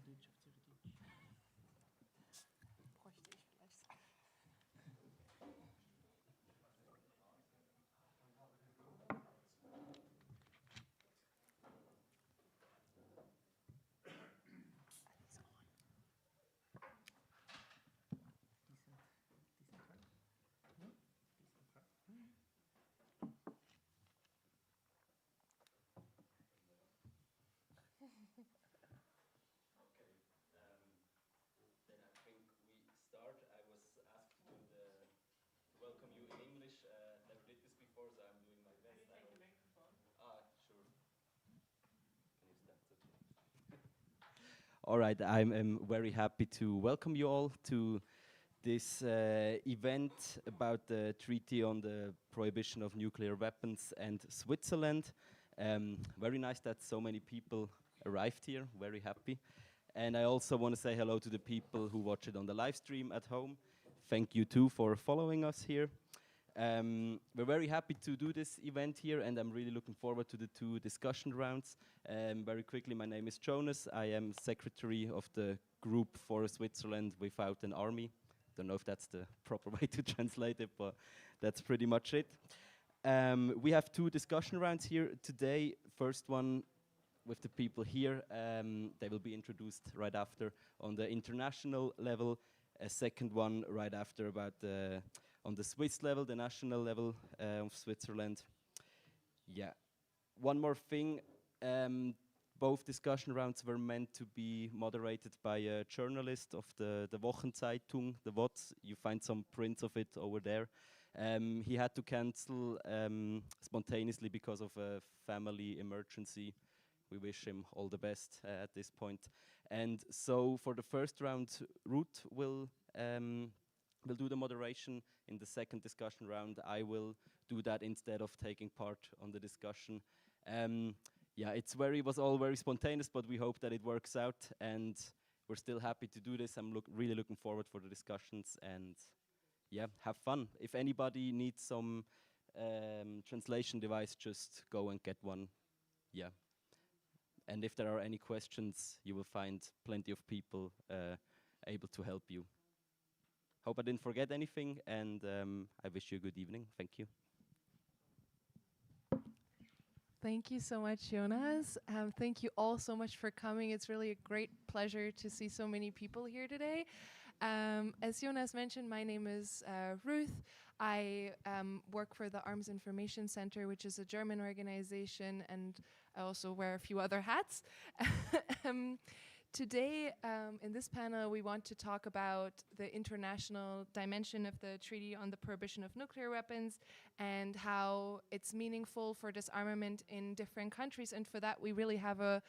Then I think we start. I was asked to welcome you in English. Never did this before, so I'm doing my best. Can you take the microphone? Sure. Can you stand? Okay. All right, I'm very happy to welcome you all to this event about the Treaty on the Prohibition of Nuclear Weapons and Switzerland. Very nice that so many people arrived here, very happy. And I also want to say hello to the people who watch it on the live stream at home. Thank you too for following us here. We're very happy to do this event here, and I'm really looking forward to the two discussion rounds. Very quickly, my name is Jonas. I am secretary of the group for Switzerland Without an Army. Don't know if that's the proper way to translate it, but that's pretty much it. We have two discussion rounds here today. First one with the people here. They will be introduced right after on the international level. A second one right after about on the Swiss level, the national level of Switzerland. Yeah. One more thing. Both discussion rounds were meant to be moderated by a journalist of the Wochenzeitung, the WOTS. You find some prints of it over there. He had to cancel spontaneously because of a family emergency. We wish him all the best at this point. And so for the first round, Ruth will do the moderation. In the second discussion round, I will do that instead of taking part on the discussion. Yeah, it was all very spontaneous, but we hope that it works out, and we're still happy to do this. I'm really looking forward for the discussions, and yeah, have fun. If anybody needs some translation device, just go and get one. Yeah. And if there are any questions, you will find plenty of people able to help you. Hope I didn't forget anything, and I wish you a good evening. Thank you. Thank you so much, Jonas. Thank you all so much for coming. It's really a great pleasure to see so many people here today. As Jonas mentioned, my name is Ruth. I work for the Arms Information Center, which is a German organization, and I also wear a few other hats. Today, in this panel, we want to talk about the international dimension of the Treaty on the Prohibition of Nuclear Weapons and how it's meaningful for disarmament in different countries. And for that, we really have a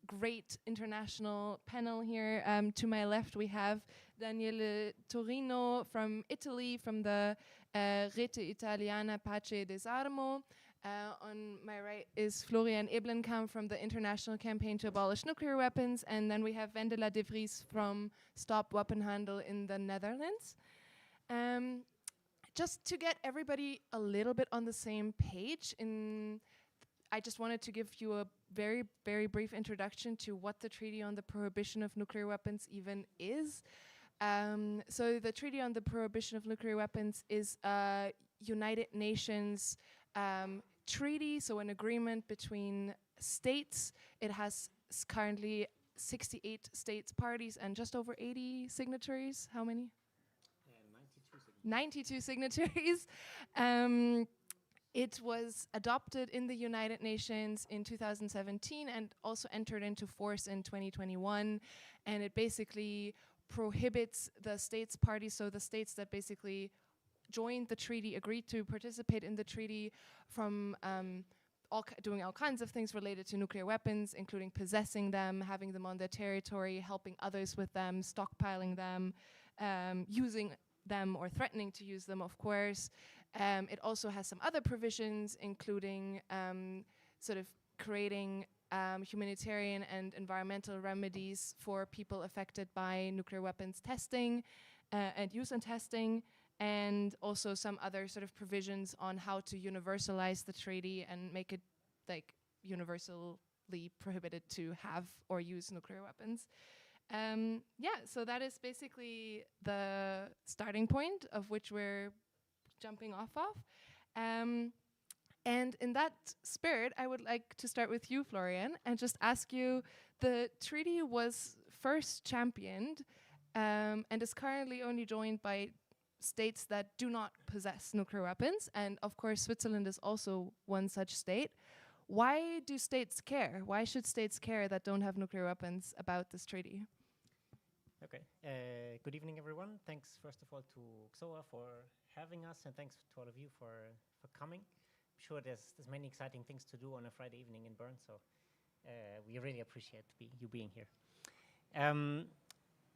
great international panel here. To my left, we have Daniele Torino from Italy, from the Rete Italiana Pace e Disarmo. On my right is Florian Eblenkamp from the International Campaign to Abolish Nuclear Weapons, and then we have Wendela de Vries from Stop Wapenhandel in the Netherlands. Just to get everybody a little bit on the same page, I just wanted to give you a very, very brief introduction to what the Treaty on the Prohibition of Nuclear Weapons even is. So the Treaty on the Prohibition of Nuclear Weapons is a United Nations treaty, so an agreement between states. It has currently 68 states parties and just over 80 signatories. How many? 92 signatories. It was adopted in the United Nations in 2017 and also entered into force in 2021. And it basically prohibits the states parties, so the states that basically joined the treaty, agreed to participate in the treaty, from doing all kinds of things related to nuclear weapons, including possessing them, having them on their territory, helping others with them, stockpiling them, using them or threatening to use them, of course. It also has some other provisions, including sort of creating humanitarian and environmental remedies for people affected by nuclear weapons testing and use and testing, and also some other sort of provisions on how to universalize the treaty and make it like universally explicitly prohibited to have or use nuclear weapons. Yeah, so that is basically the starting point of which we're jumping off of. And in that spirit, I would like to start with you, Florian, and just ask you, the treaty was first championed and is currently only joined by states that do not possess nuclear weapons. And of course, Switzerland is also one such state. Why do states care? Why should states care that don't have nuclear weapons about this treaty? Okay. Good evening, everyone. Thanks, first of all, to XOA for having us, and thanks to all of you for coming. I'm sure there's many exciting things to do on a Friday evening in Bern, so we really appreciate you being here.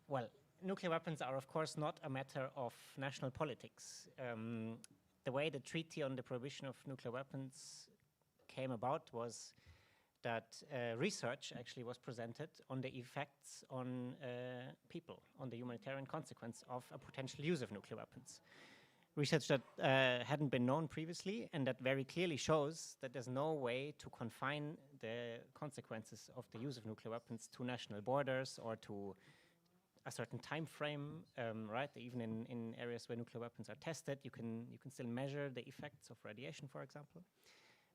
Well, nuclear weapons are, of course, not a matter of national politics. The way the Treaty on the Prohibition of Nuclear Weapons came about was that research actually was presented on the effects on people, on the humanitarian consequence of a potential use of nuclear weapons. Research that hadn't been known previously, and that very clearly shows that there's no way to confine the consequences of the use of nuclear weapons to national borders or to a certain time frame, right? Even in areas where nuclear weapons are tested, you can still measure the effects of radiation, for example.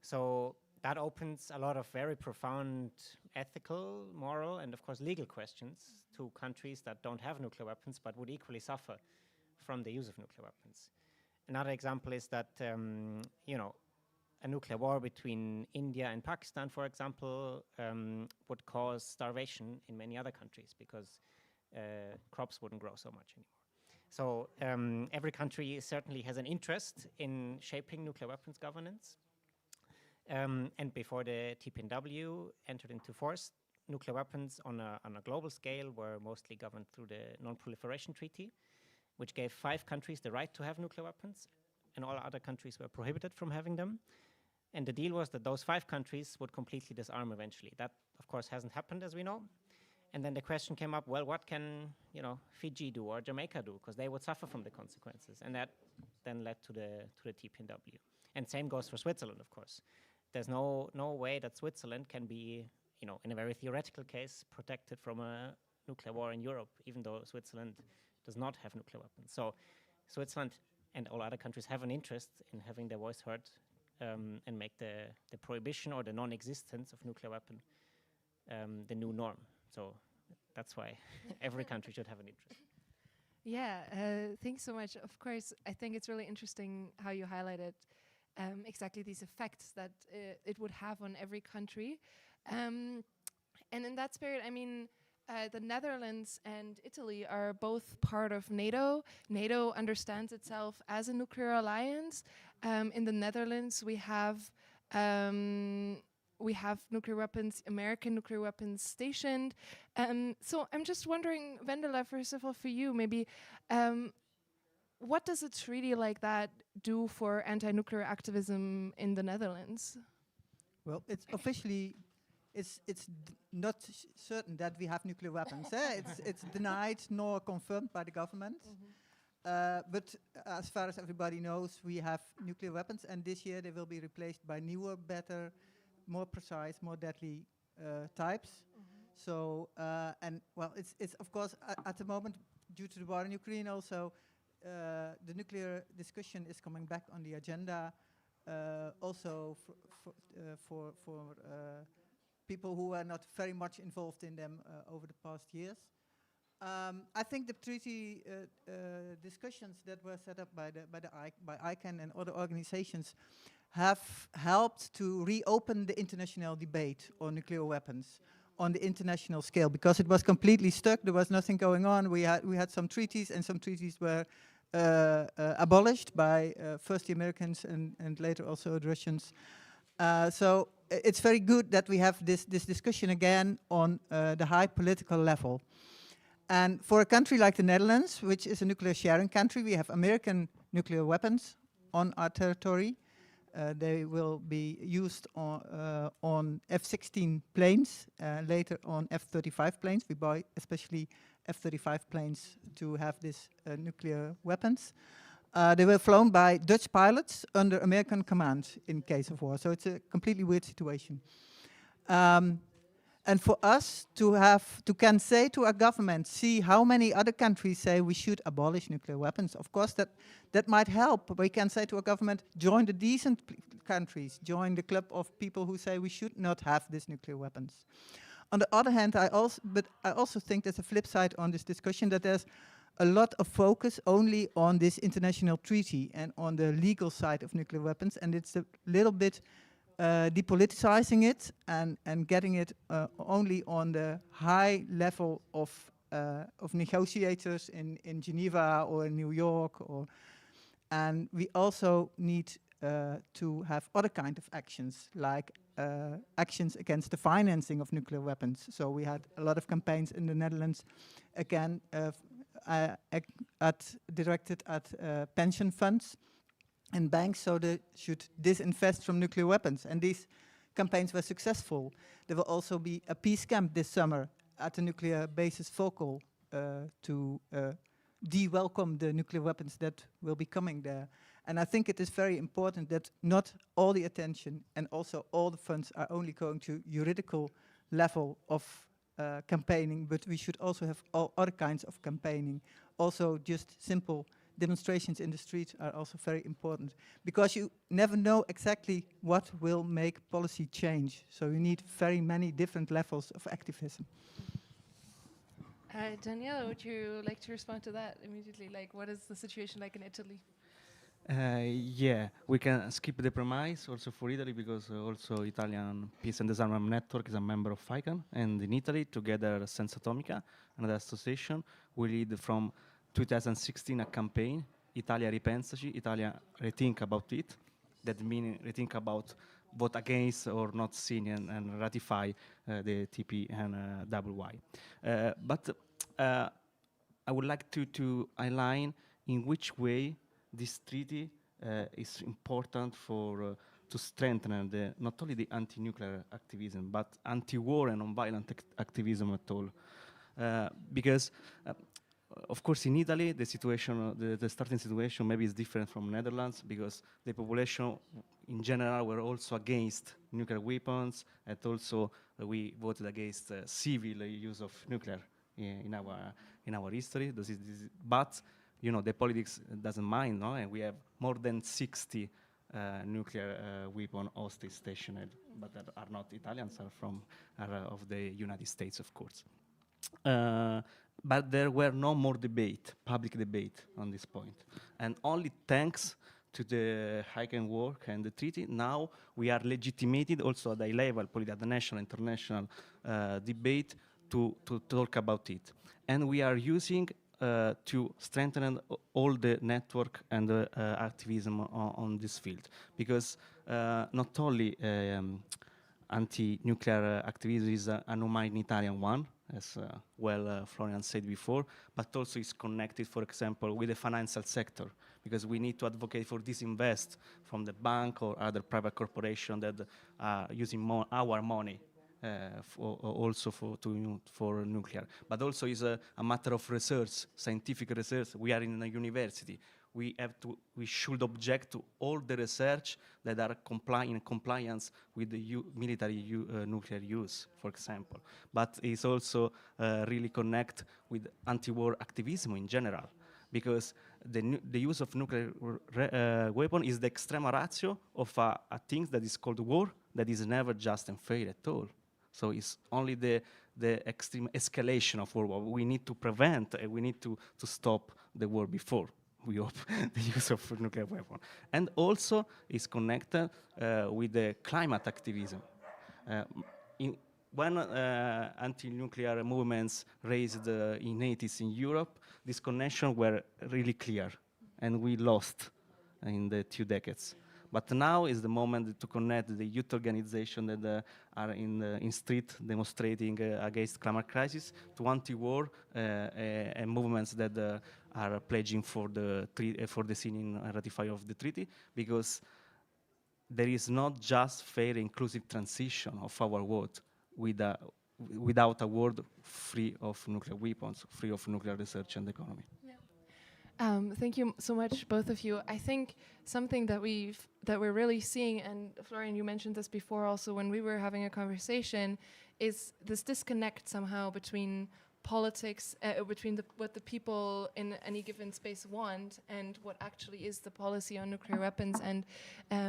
So that opens a lot of very profound ethical, moral, and of course legal questions to countries that don't have nuclear weapons but would equally suffer from the use of nuclear weapons. Another example is that, a nuclear war between India and Pakistan, for example, would cause starvation in many other countries because crops wouldn't grow so much anymore. So every country certainly has an interest in shaping nuclear weapons governance. And before the TPNW entered into force, nuclear weapons on a global scale were mostly governed through the Non-Proliferation Treaty, which gave 5 countries the right to have nuclear weapons, and all other countries were prohibited from having them. And the deal was that those 5 countries would completely disarm eventually. That, of course, hasn't happened, as we know. And then the question came up, well, what can, Fiji do or Jamaica do? Because they would suffer from the consequences. And that then led to the TPNW. And same goes for Switzerland, of course. There's no way that Switzerland can be, in a very theoretical case, protected from a nuclear war in Europe, even though Switzerland does not have nuclear weapons. So Switzerland and all other countries have an interest in having their voice heard and make the prohibition or the non-existence of nuclear weapon the new norm. So that's why every country should have an interest. Yeah, thanks so much. Of course, I think it's really interesting how you highlighted exactly these effects that it would have on every country. And in that spirit, I mean, the Netherlands and Italy are both part of NATO. NATO understands itself as a nuclear alliance. In the Netherlands, we have nuclear weapons, American nuclear weapons stationed. So I'm just wondering, Wendela, first of all, for you, maybe, what does a treaty like that do for anti-nuclear activism in the Netherlands? Well, it's officially, it's not certain that we have nuclear weapons. It's denied nor confirmed by the government. But as far as everybody knows, we have nuclear weapons, and this year they will be replaced by newer, better, more precise, more deadly types. So, and well, it's of course at the moment, due to the war in Ukraine also, the nuclear discussion is coming back on the agenda, also for people who are not very much involved in them over the past years. I think the treaty discussions that were set up by ICANN and other organizations have helped to reopen the international debate on nuclear weapons on the international scale, because it was completely stuck. There was nothing going on. We had some treaties, and some treaties were abolished by first the Americans and later also the Russians. So it's very good that we have this discussion again on the high political level. And for a country like the Netherlands, which is a nuclear sharing country, we have American nuclear weapons on our territory. They will be used on F-16 planes, later on F-35 planes. We buy especially F-35 planes to have these nuclear weapons. They were flown by Dutch pilots under American command in case of war. So it's a completely weird situation. And for us to can say to our government, see how many other countries say we should abolish nuclear weapons. Of course, that might help. We can say to our government, join the decent countries, join the club of people who say we should not have these nuclear weapons. On the other hand, I also think there's a flip side on this discussion, that there's a lot of focus only on this international treaty and on the legal side of nuclear weapons, and it's a little bit depoliticizing it and getting it only on the high level of negotiators in Geneva or in New York, and we also need to have other kind of actions, like actions against the financing of nuclear weapons. So we had a lot of campaigns in the Netherlands, again, directed at pension funds and banks, so they should disinvest from nuclear weapons. And these campaigns were successful. There will also be a peace camp this summer at the nuclear bases Vogel to de-welcome the nuclear weapons that will be coming there. And I think it is very important that not all the attention and also all the funds are only going to juridical level of campaigning, but we should also have all other kinds of campaigning. Also just simple demonstrations in the streets are also very important, because you never know exactly what will make policy change. So you need very many different levels of activism. Daniela, would you like to respond to that immediately? Like, what is the situation like in Italy? Yeah, we can skip the premise also for Italy, because also Italian Peace and Disarmament Network is a member of FICAN, and in Italy, together Senza Atomica, another association, we lead from 2016 a campaign, Italia Ripensaci, Italia Rethink About It, that means rethink about vote against or not sign and ratify the TP and WY. But I would like to outline in which way this treaty is important for to strengthen not only the anti-nuclear activism, but anti-war and non-violent activism at all. Because, of course, in Italy, the situation, the starting situation maybe is different from Netherlands, because the population in general were also against nuclear weapons, and also we voted against civil use of nuclear in our history. But you know, the politics doesn't mind, no? And we have more than 60 nuclear weapon hostage stationed, but that are not Italians, are of the United States, of course. But there were no more public debate on this point. And only thanks to the high-end work and the treaty, now we are legitimated also at a level, at the national, international debate to talk about it. And we are using to strengthen all the network and activism on this field, because not only anti-nuclear activism is a humanitarian one, as Florian said before, but also is connected, for example, with the financial sector, because we need to advocate for disinvest from the bank or other private corporation that are using our money also for nuclear. But also is a matter of research, scientific research. We are in a university. We should object to all the research that are in compliance with the military nuclear use, for example. But it's also really connect with anti-war activism in general, because the use of nuclear weapon is the extrema ratio of a thing that is called war, that is never just and fair at all. So it's only the extreme escalation of war. We need to prevent, and we need to stop the war before, we hope, the use of nuclear weapon. And also is connected with the climate activism. When anti-nuclear movements raised in 80s in Europe, these connections were really clear, and we lost in the 2 decades. But now is the moment to connect the youth organizations that are in street demonstrating against climate crisis to anti-war and movements that are pledging for the signing and ratifying of the treaty, because there is not just fair inclusive transition of our world without a world free of nuclear weapons, free of nuclear research and economy. Thank you so much, both of you. I think something that we're really seeing, and Florian, you mentioned this before also when we were having a conversation, is this disconnect somehow between politics, between what the people in any given space want and what actually is the policy on nuclear weapons. And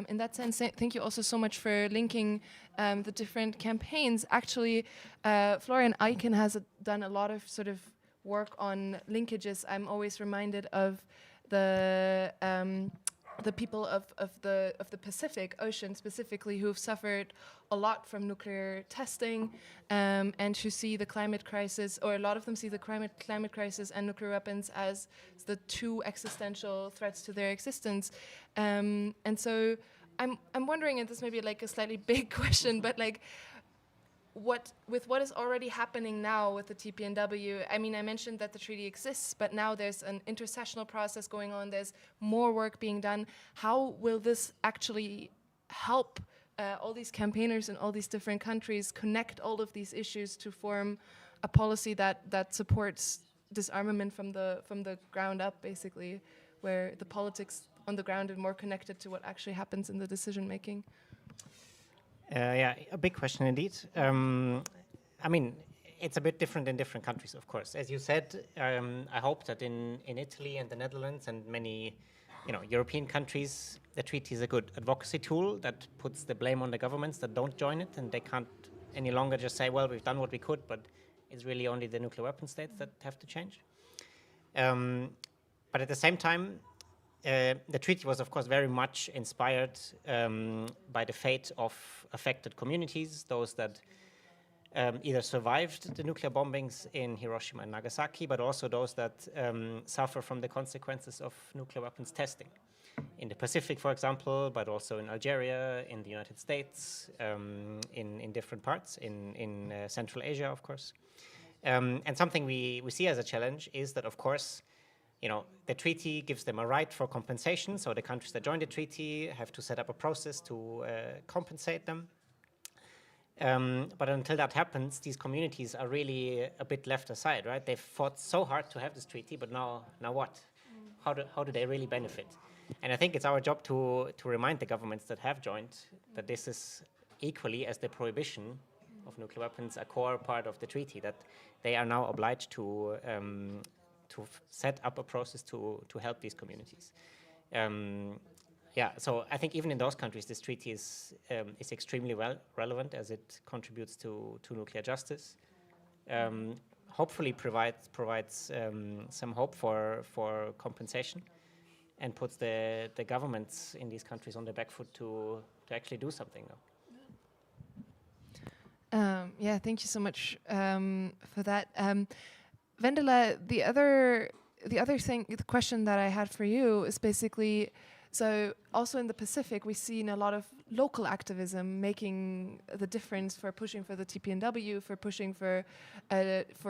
in that sense, thank you also so much for linking the different campaigns. Actually, Florian Eichen has done a lot of sort of work on linkages. I'm always reminded of the people of the Pacific Ocean specifically, who've suffered a lot from nuclear testing, and who see the climate crisis, or a lot of them see the climate crisis and nuclear weapons as the two existential threats to their existence. And so I'm wondering, and this may be like a slightly big question, but like, with what is already happening now with the TPNW, I mean, I mentioned that the treaty exists, but now there's an intersessional process going on, there's more work being done. How will this actually help all these campaigners in all these different countries connect all of these issues to form a policy that supports disarmament from the ground up, basically, where the politics on the ground are more connected to what actually happens in the decision making? Yeah, a big question indeed. I mean, it's a bit different in different countries, of course. As you said, I hope that in Italy and the Netherlands and many, European countries, the treaty is a good advocacy tool that puts the blame on the governments that don't join it, and they can't any longer just say, well, we've done what we could, but it's really only the nuclear weapon states that have to change. But at the same time, the treaty was, of course, very much inspired by the fate of affected communities, those that either survived the nuclear bombings in Hiroshima and Nagasaki, but also those that suffer from the consequences of nuclear weapons testing. In the Pacific, for example, but also in Algeria, in the United States, in different parts, in Central Asia, of course. And something we see as a challenge is that, of course, the treaty gives them a right for compensation, so the countries that join the treaty have to set up a process to compensate them. But until that happens, these communities are really a bit left aside, right? They've fought so hard to have this treaty, but now what? How do they really benefit? And I think it's our job to remind the governments that have joined that this is equally as the prohibition of nuclear weapons a core part of the treaty, that they are now obliged to set up a process to help these communities. So I think even in those countries, this treaty is extremely relevant as it contributes to nuclear justice. Hopefully provides some hope for compensation, and puts the governments in these countries on the back foot to actually do something now. Yeah, thank you so much for that. Vendela, the question that I had for you is basically, so also in the Pacific, we've seen a lot of local activism making the difference for pushing for the TPNW, for pushing for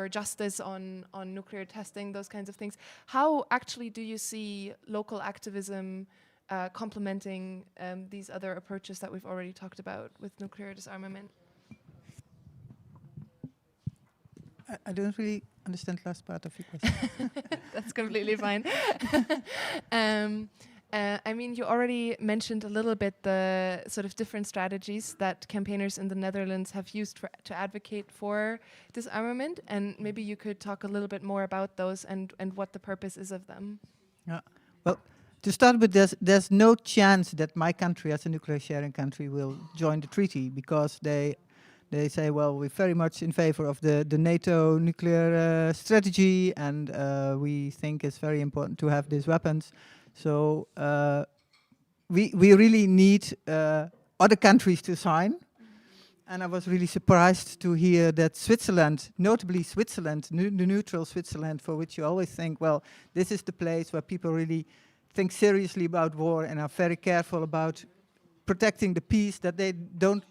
justice on nuclear testing, those kinds of things. How actually do you see local activism complementing these other approaches that we've already talked about with nuclear disarmament? I don't really understand the last part of your question. That's completely fine. I mean, you already mentioned a little bit the sort of different strategies that campaigners in the Netherlands have used to advocate for disarmament, and maybe you could talk a little bit more about those and what the purpose is of them. Yeah. Well, to start with, there's no chance that my country, as a nuclear sharing country, will join the treaty, because they say, well, we're very much in favor of the NATO nuclear strategy, and we think it's very important to have these weapons. So we really need other countries to sign. And I was really surprised to hear that Switzerland, notably Switzerland, the neutral Switzerland, for which you always think, well, this is the place where people really think seriously about war and are very careful about protecting the peace, that they don't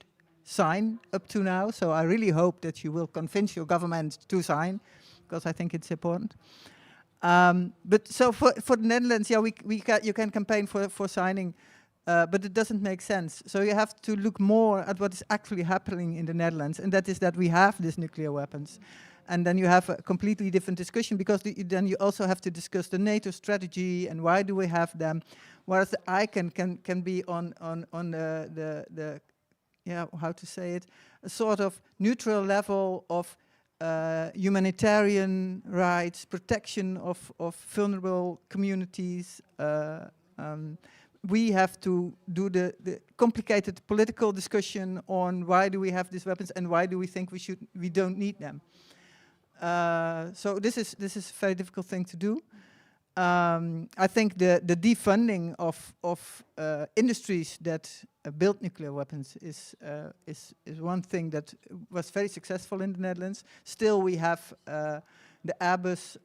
sign up to now. So I really hope that you will convince your government to sign, because I think it's important. But so for the Netherlands, yeah, you can campaign for signing, but it doesn't make sense. So you have to look more at what is actually happening in the Netherlands, and that is that we have these nuclear weapons. And then you have a completely different discussion, because then you also have to discuss the NATO strategy and why do we have them. Whereas the ICAN can be on the yeah, how to say it, a sort of neutral level of humanitarian rights, protection of vulnerable communities. We have to do the complicated political discussion on why do we have these weapons and why do we think we don't need them. So this is a very difficult thing to do. I think the defunding of industries that build nuclear weapons is one thing that was very successful in the Netherlands. Still, we have the Airbus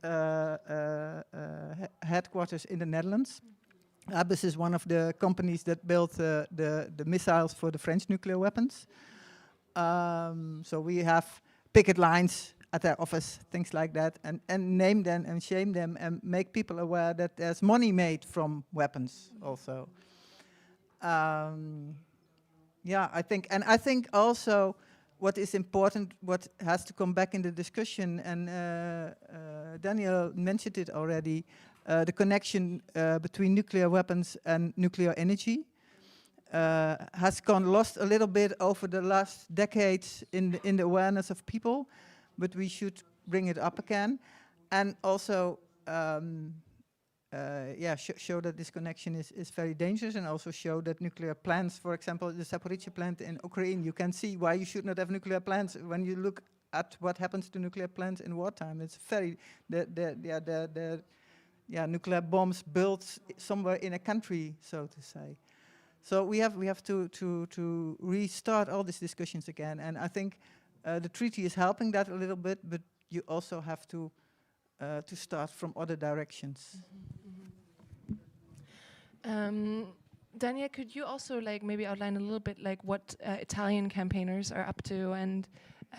headquarters in the Netherlands. Airbus is one of the companies that built the missiles for the French nuclear weapons. So we have picket lines at their office, things like that, and name them and shame them and make people aware that there's money made from weapons also. Yeah, I think also what is important, what has to come back in the discussion, and Daniel mentioned it already, the connection between nuclear weapons and nuclear energy has gone lost a little bit over the last decades in the awareness of people, but we should bring it up again, and also show that this connection is very dangerous, and also show that nuclear plants, for example, the Zaporizhzhia plant in Ukraine, you can see why you should not have nuclear plants when you look at what happens to nuclear plants in wartime. It's very nuclear bombs built somewhere in a country, so to say. So we have to restart all these discussions again, and I think the treaty is helping that a little bit, but you also have to start from other directions. Dania, could you also maybe outline a little bit what Italian campaigners are up to and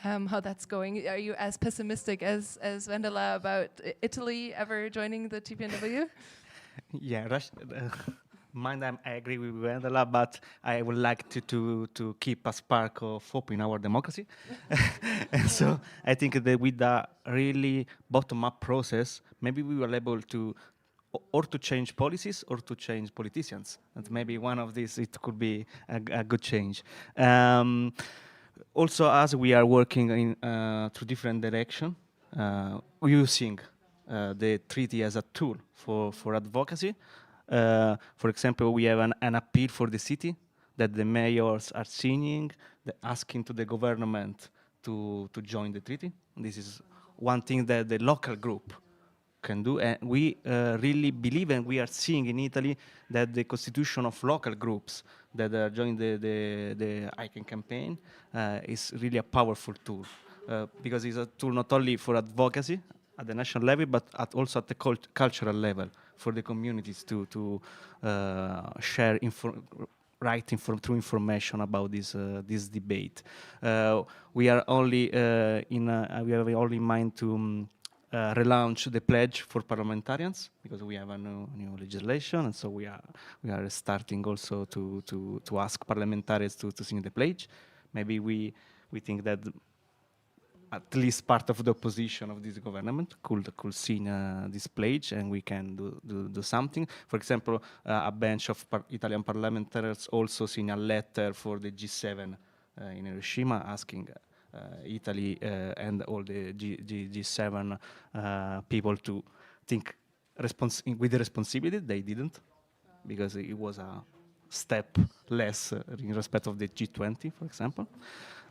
how that's going? Are you as pessimistic as Wendela about Italy ever joining the TPNW? Yeah, I agree with Wendela, but I would like to keep a spark of hope in our democracy. And so I think that with a really bottom-up process, maybe we were able to or to change policies or to change politicians. And maybe one of these, it could be a good change. Also, as we are working in through different directions, using the treaty as a tool for advocacy. For example, we have an appeal for the city that the mayors are signing, asking to the government to join the treaty. This is one thing that the local group can do, and we really believe, and we are seeing in Italy, that the constitution of local groups that are joining the ICAN campaign is really a powerful tool, because it's a tool not only for advocacy at the national level, but also at the cultural level, for the communities to share true information about this debate. We are only we have only in mind to relaunch the pledge for parliamentarians, because we have a new legislation, and so we are starting also to ask parliamentarians to sign the pledge. Maybe we think that at least part of the opposition of this government could sign this pledge, and we can do something. For example, a bunch of Italian parliamentarians also signed a letter for the G7 in Hiroshima, asking Italy and all the G7 people to think with the responsibility. They didn't, because it was a step less in respect of the G20, for example.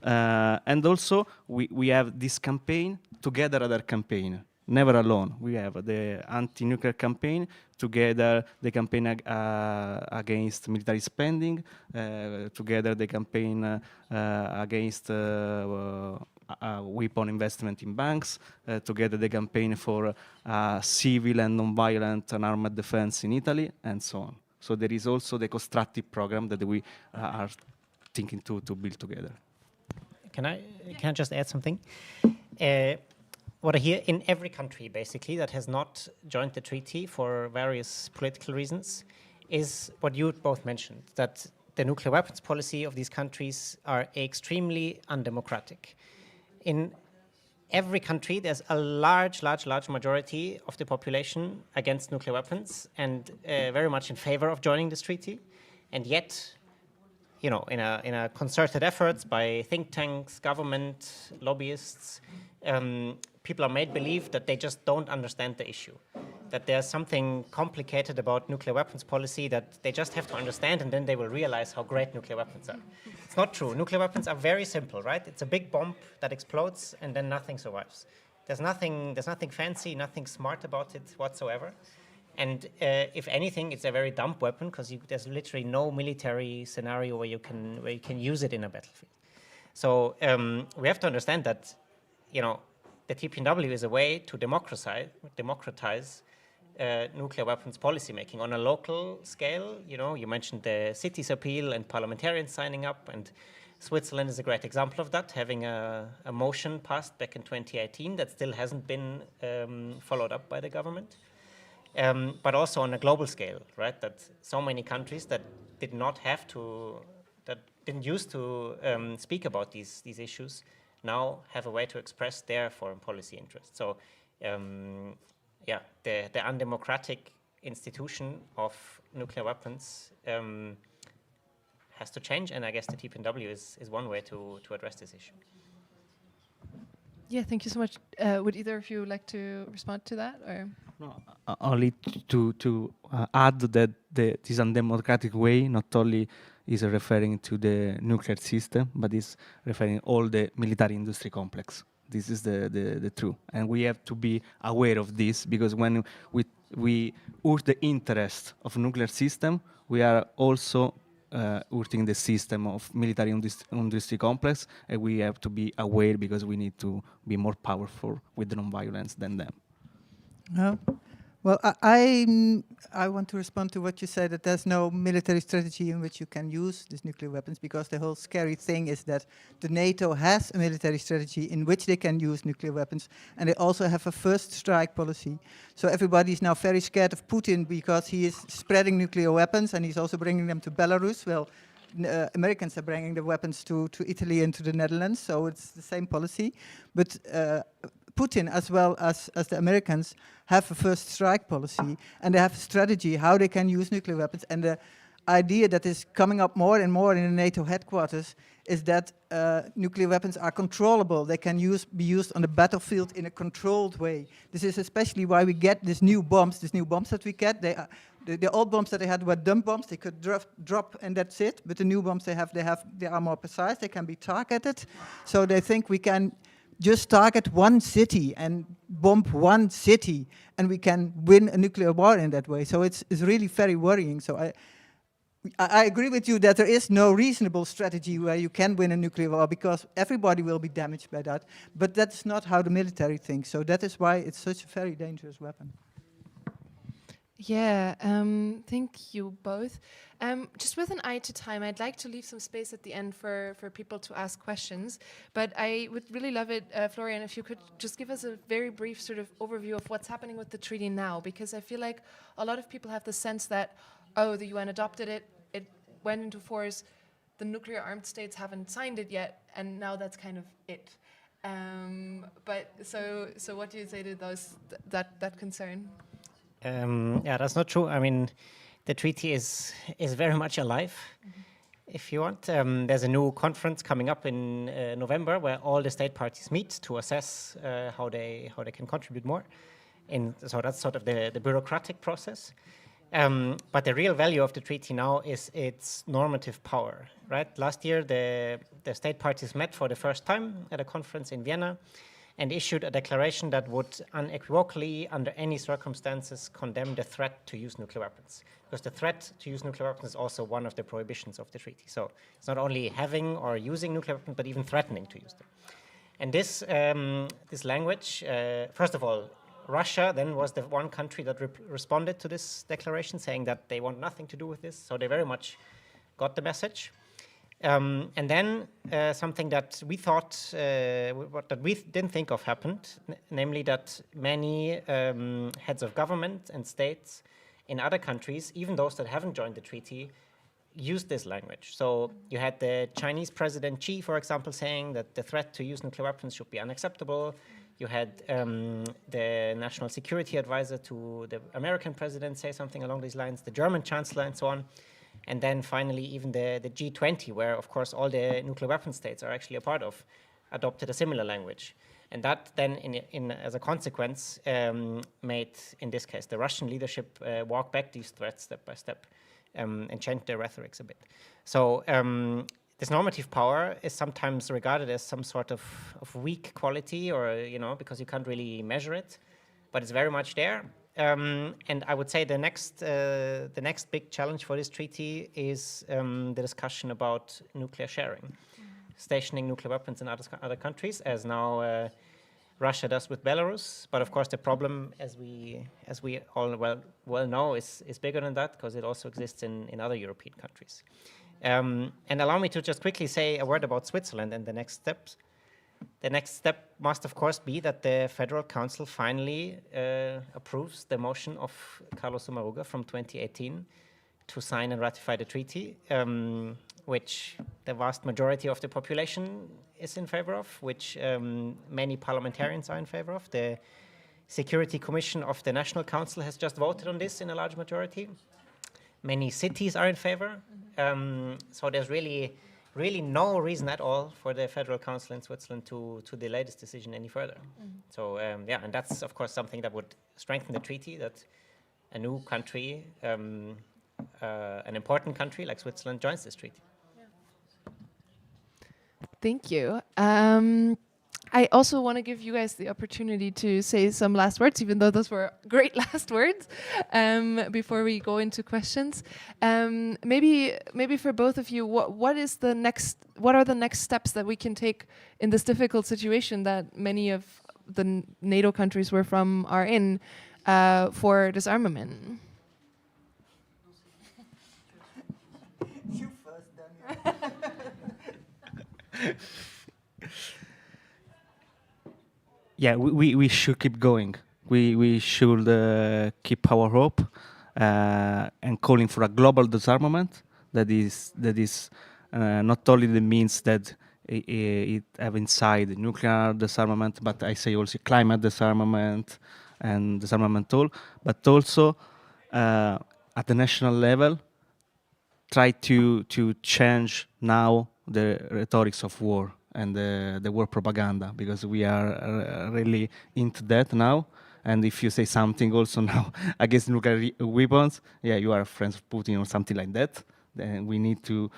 And also, we have this campaign together, other campaign, never alone. We have the anti-nuclear campaign together, the campaign against military spending, together the campaign against weapon investment in banks, together the campaign for civil and non-violent and armed defense in Italy, and so on. So there is also the constructive program that we are thinking to build together. Can I just add something? What I hear in every country, basically, that has not joined the treaty for various political reasons, is what you both mentioned, that the nuclear weapons policy of these countries are extremely undemocratic. In every country, there's a large majority of the population against nuclear weapons and very much in favor of joining this treaty. And yet, you know, in a concerted efforts by think tanks, government, lobbyists, people are made believe that they just don't understand the issue, that there's something complicated about nuclear weapons policy that they just have to understand, and then they will realize how great nuclear weapons are. It's not true. Nuclear weapons are very simple, right? It's a big bomb that explodes and then nothing survives. There's nothing fancy, nothing smart about it whatsoever. And if anything, it's a very dumb weapon because there's literally no military scenario where you can use it in a battlefield. So we have to understand that, you know, the TPNW is a way to democratize nuclear weapons policymaking on a local scale. You know, you mentioned the cities appeal and parliamentarians signing up, and Switzerland is a great example of that, having a motion passed back in 2018 that still hasn't been followed up by the government. But also on a global scale, right? That so many countries that didn't used to speak about these issues now have a way to express their foreign policy interests. So, yeah, the undemocratic institution of nuclear weapons has to change, and I guess the TPNW is one way to address this issue. Yeah, thank you so much. Would either of you like to respond to that, or? No, only to add that this undemocratic way not only is referring to the nuclear system, but is referring all the military industry complex. This is the truth, and we have to be aware of this, because when we hurt the interest of nuclear system, we are also hurting the system of military industry complex, and we have to be aware because we need to be more powerful with the non-violence than them. Well, I want to respond to what you said, that there's no military strategy in which you can use these nuclear weapons, because the whole scary thing is that the NATO has a military strategy in which they can use nuclear weapons, and they also have a first strike policy. So everybody is now very scared of Putin because he is spreading nuclear weapons, and he's also bringing them to Belarus. Well, Americans are bringing the weapons to Italy and to the Netherlands, so it's the same policy. But Putin, as well as the Americans, have a first strike policy, and they have a strategy how they can use nuclear weapons. And the idea that is coming up more and more in the NATO headquarters is that nuclear weapons are controllable. They can be used on the battlefield in a controlled way. This is especially why we get these new bombs that we get. The old bombs that they had were dumb bombs. They could drop and that's it. But the new bombs they are more precise. They can be targeted. So they think we can just target one city and bomb one city, and we can win a nuclear war in that way. So it's really very worrying. So I agree with you that there is no reasonable strategy where you can win a nuclear war, because everybody will be damaged by that. But that's not how the military thinks. So that is why it's such a very dangerous weapon. Yeah, thank you both. Just with an eye to time, I'd like to leave some space at the end for people to ask questions. But I would really love it, Florian, if you could just give us a very brief sort of overview of what's happening with the treaty now, because I feel like a lot of people have the sense that, oh, the UN adopted it, it went into force, the nuclear armed states haven't signed it yet, and now that's kind of it. But so what do you say to that concern? Yeah, that's not true. I mean, the treaty is very much alive, if you want. There's a new conference coming up in November where all the state parties meet to assess how they can contribute more. So that's sort of the bureaucratic process. But the real value of the treaty now is its normative power, right? Last year, the state parties met for the first time at a conference in Vienna and issued a declaration that would unequivocally, under any circumstances, condemn the threat to use nuclear weapons. Because the threat to use nuclear weapons is also one of the prohibitions of the treaty. So it's not only having or using nuclear weapons, but even threatening to use them. And this language, first of all, Russia then was the one country that responded to this declaration, saying that they want nothing to do with this. So they very much got the message. And then something that we thought, that we didn't think of happened, namely that many heads of government and states in other countries, even those that haven't joined the treaty, used this language. So you had the Chinese President Xi, for example, saying that the threat to use nuclear weapons should be unacceptable. You had the National Security Advisor to the American president say something along these lines, the German Chancellor, and so on. And then finally, even the G20, where, of course, all the nuclear weapon states are actually a part of, adopted a similar language. And that then, as a consequence, made, in this case, the Russian leadership walk back these threats step by step and change their rhetorics a bit. So this normative power is sometimes regarded as some sort of weak quality, or, because you can't really measure it, but it's very much there. And I would say the next big challenge for this treaty is the discussion about nuclear sharing, stationing nuclear weapons in other countries, as now Russia does with Belarus. But of course, the problem, as we all well know, is bigger than that, because it also exists in other European countries. And allow me to just quickly say a word about Switzerland and the next steps. The next step must, of course, be that the Federal Council finally approves the motion of Carlos Sommaruga from 2018 to sign and ratify the treaty, which the vast majority of the population is in favor of, which many parliamentarians are in favor of. The Security Commission of the National Council has just voted on this in a large majority. Many cities are in favor. So there's really no reason at all for the Federal Council in Switzerland to delay this decision any further. So yeah, and that's of course something that would strengthen the treaty, that a new country, an important country like Switzerland, joins this treaty. Thank you. I also want to give you guys the opportunity to say some last words, even though those were great last words, before we go into questions. Maybe for both of you, what are the next steps that we can take in this difficult situation that many of the NATO countries we're from are in for disarmament? You first, Daniel. Yeah, we should keep going. We should keep our hope and calling for a global disarmament that is not only the means that it have inside nuclear disarmament, but I say also climate disarmament and disarmament tool, but also at the national level try to change now the rhetorics of war and the war propaganda, because we are really into that now. And if you say something also now against nuclear weapons, yeah, you are friends of Putin or something like that. Then we need to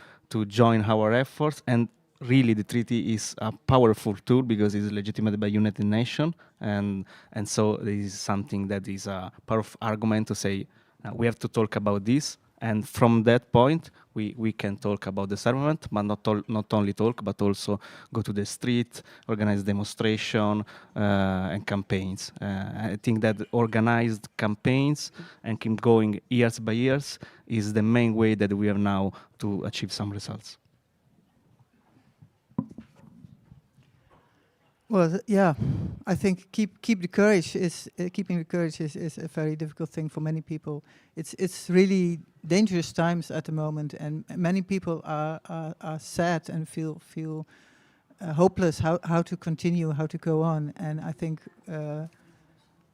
join our efforts. And really, the treaty is a powerful tool because it's legitimated by United Nations, and so this is something that is a powerful argument to say we have to talk about this. And from that point, we can talk about disarmament, but not only talk, but also go to the street, organize demonstration and campaigns. I think that organized campaigns and keep going years by years is the main way that we have now to achieve some results. Well, yeah, I think keep the courage is keeping the courage is a very difficult thing for many people. It's really dangerous times at the moment, and many people are sad and feel hopeless how to continue, how to go on. And I think, well,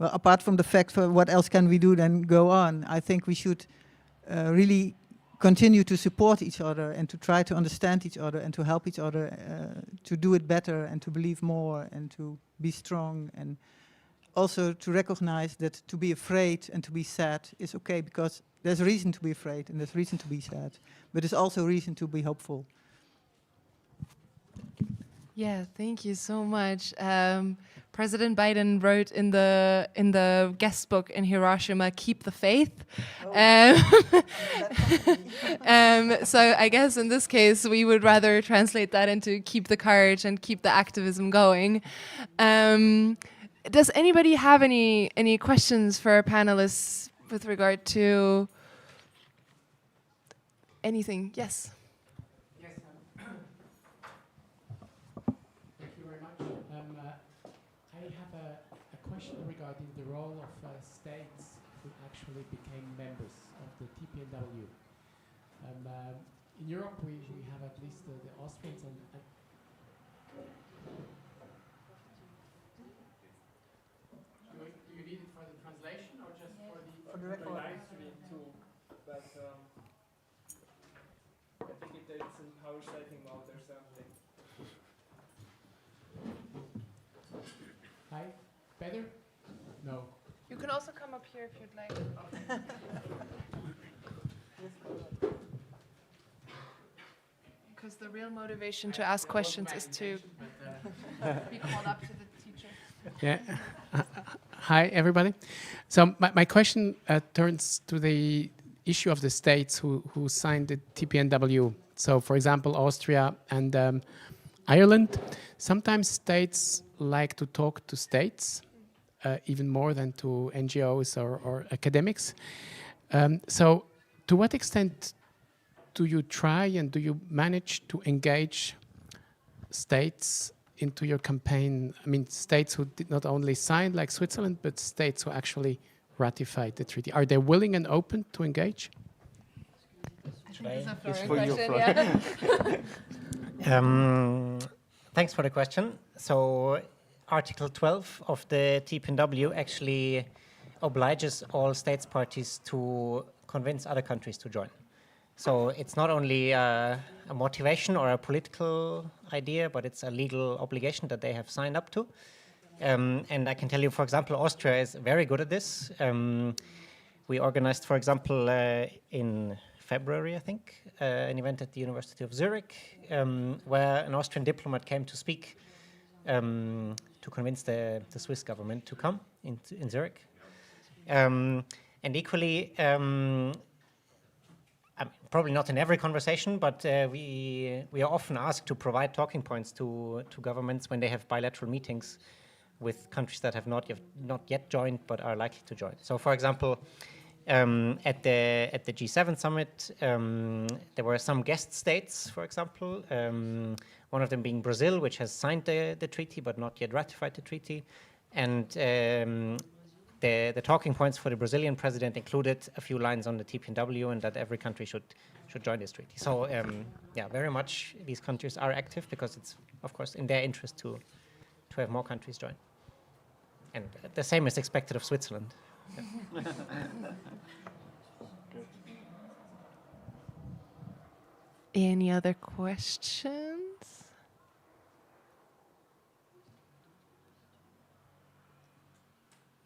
apart from the fact for what else can we do than go on, I think we should really continue to support each other and to try to understand each other and to help each other to do it better and to believe more and to be strong, and also to recognize that to be afraid and to be sad is okay, because there's a reason to be afraid and there's reason to be sad, but there's also reason to be hopeful. Yeah, thank you so much. President Biden wrote in the guest book in Hiroshima, "Keep the faith." So I guess in this case, we would rather translate that into "keep the courage" and keep the activism going. Does anybody have any questions for our panelists with regard to anything? Yes. Regarding the role of states who actually became members of the TPNW. In Europe, we have at least the Austrians and do you need it for the translation or just for the recording? live stream too? But I think it's in power setting mode or something. Hi, better? No. You can also come up here if you'd like. Because the real motivation to ask questions is to be called up to the teacher. Yeah. Hi, everybody. So my question turns to the issue of the states who signed the TPNW. So, for example, Austria and Ireland. Sometimes states like to talk to states, even more than to NGOs or academics. So, to what extent do you try and do you manage to engage states into your campaign? I mean, states who did not only sign, like Switzerland, but states who actually ratified the treaty. Are they willing and open to engage? It's for you, Florian. Thanks for the question. So, Article 12 of the TPNW actually obliges all states parties to convince other countries to join. So it's not only a motivation or a political idea, but it's a legal obligation that they have signed up to. And I can tell you, for example, Austria is very good at this. We organized, for example, in February, I think, an event at the University of Zurich, where an Austrian diplomat came to speak to convince the Swiss government to come in Zurich. And equally, probably not in every conversation, but we are often asked to provide talking points to governments when they have bilateral meetings with countries that have not yet joined but are likely to join. So, for example, at the G7 summit, there were some guest states, for example, one of them being Brazil, which has signed the treaty but not yet ratified the treaty, and the talking points for the Brazilian president included a few lines on the TPNW and that every country should join this treaty. So, yeah, very much these countries are active because it's, of course, in their interest to have more countries join. And the same is expected of Switzerland. Yeah. Any other questions?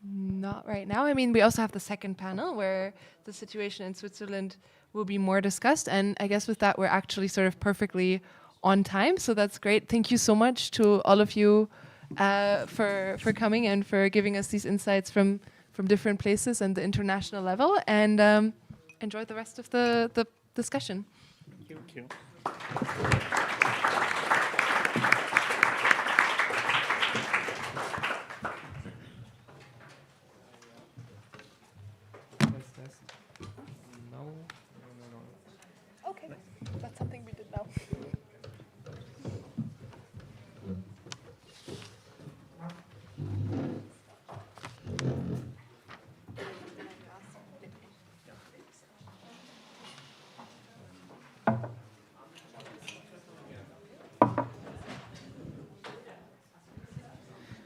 Not right now. I mean, we also have the second panel where the situation in Switzerland will be more discussed. And I guess with that, we're actually sort of perfectly on time. So that's great. Thank you so much to all of you for coming and for giving us these insights from different places and the international level. And enjoy the rest of the discussion. Thank you. Okay, that's something we did now.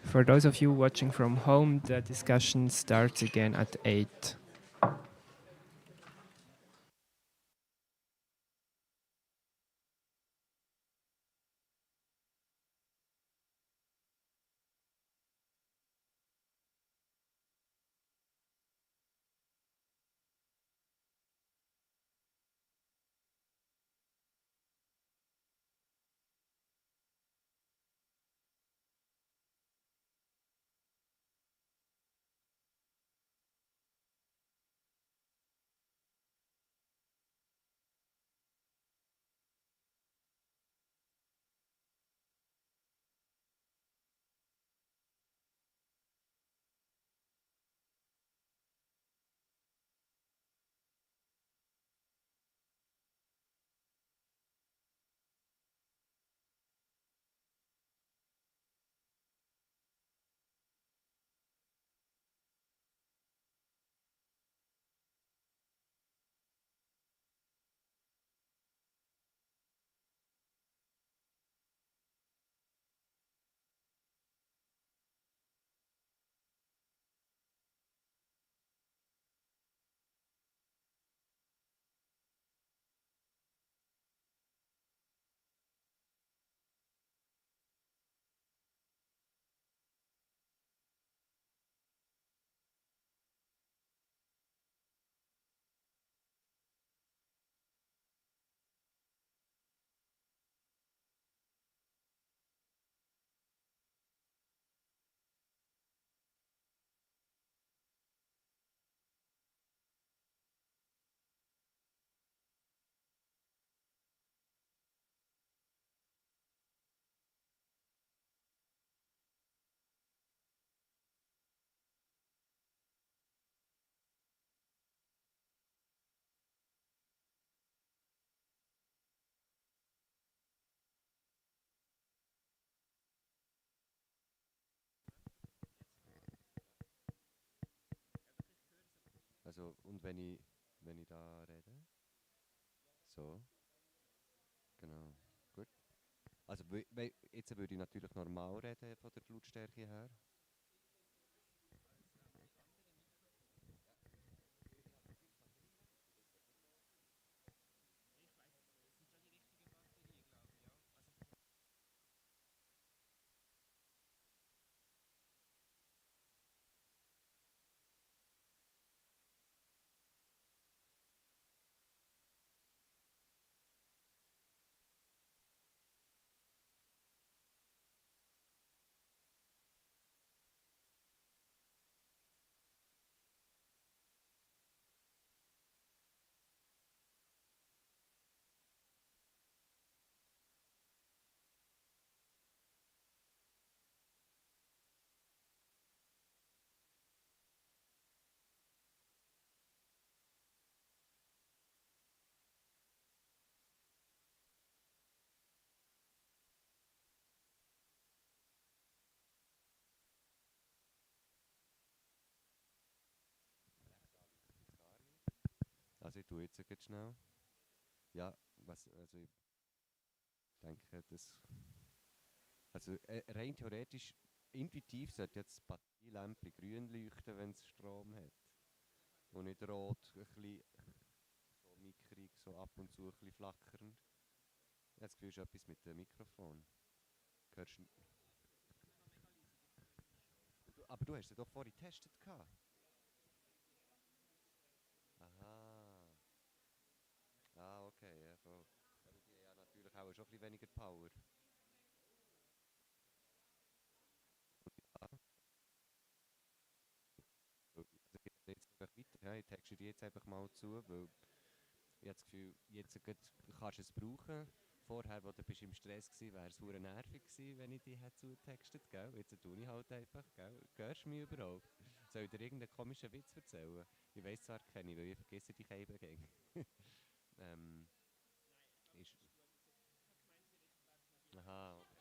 For those of you watching from home, the discussion starts again at 8. Also, und wenn ich da rede? So, genau. Gut. Also, jetzt würde ich natürlich normal reden von der Lautstärke her. Also ich tue jetzt ganz schnell. Ja, also ich denke, also rein theoretisch, intuitiv sollte jetzt das Batterielämpchen grün leuchten, wenn es Strom hat. Und nicht rot, ein bisschen so mickrig, so ab und zu ein bisschen flackernd. Ich habe das Gefühl, es ist etwas mit dem Mikrofon. Hörst du? Aber du hast es doch vorhin getestet gehabt. Aha. Ah, okay, ja, voll. Aber die haben ja natürlich auch schon ein bisschen weniger Power. Ja, also ich rede jetzt einfach weiter. Ja, ich texte dir jetzt einfach mal zu, weil ich habe das Gefühl, jetzt kannst du es brauchen. Vorher, wo du bist im Stress warst, wäre es verdammt nervig gewesen, wenn ich dich hätte zutextet, gell? Jetzt tue ich halt einfach, gell? Hörst du mich überhaupt? Soll ich dir irgendeinen komischen Witz erzählen? Ich weiss zwar keine, weil ich vergesse dich eben gern. ähm, ist... Aha, okay.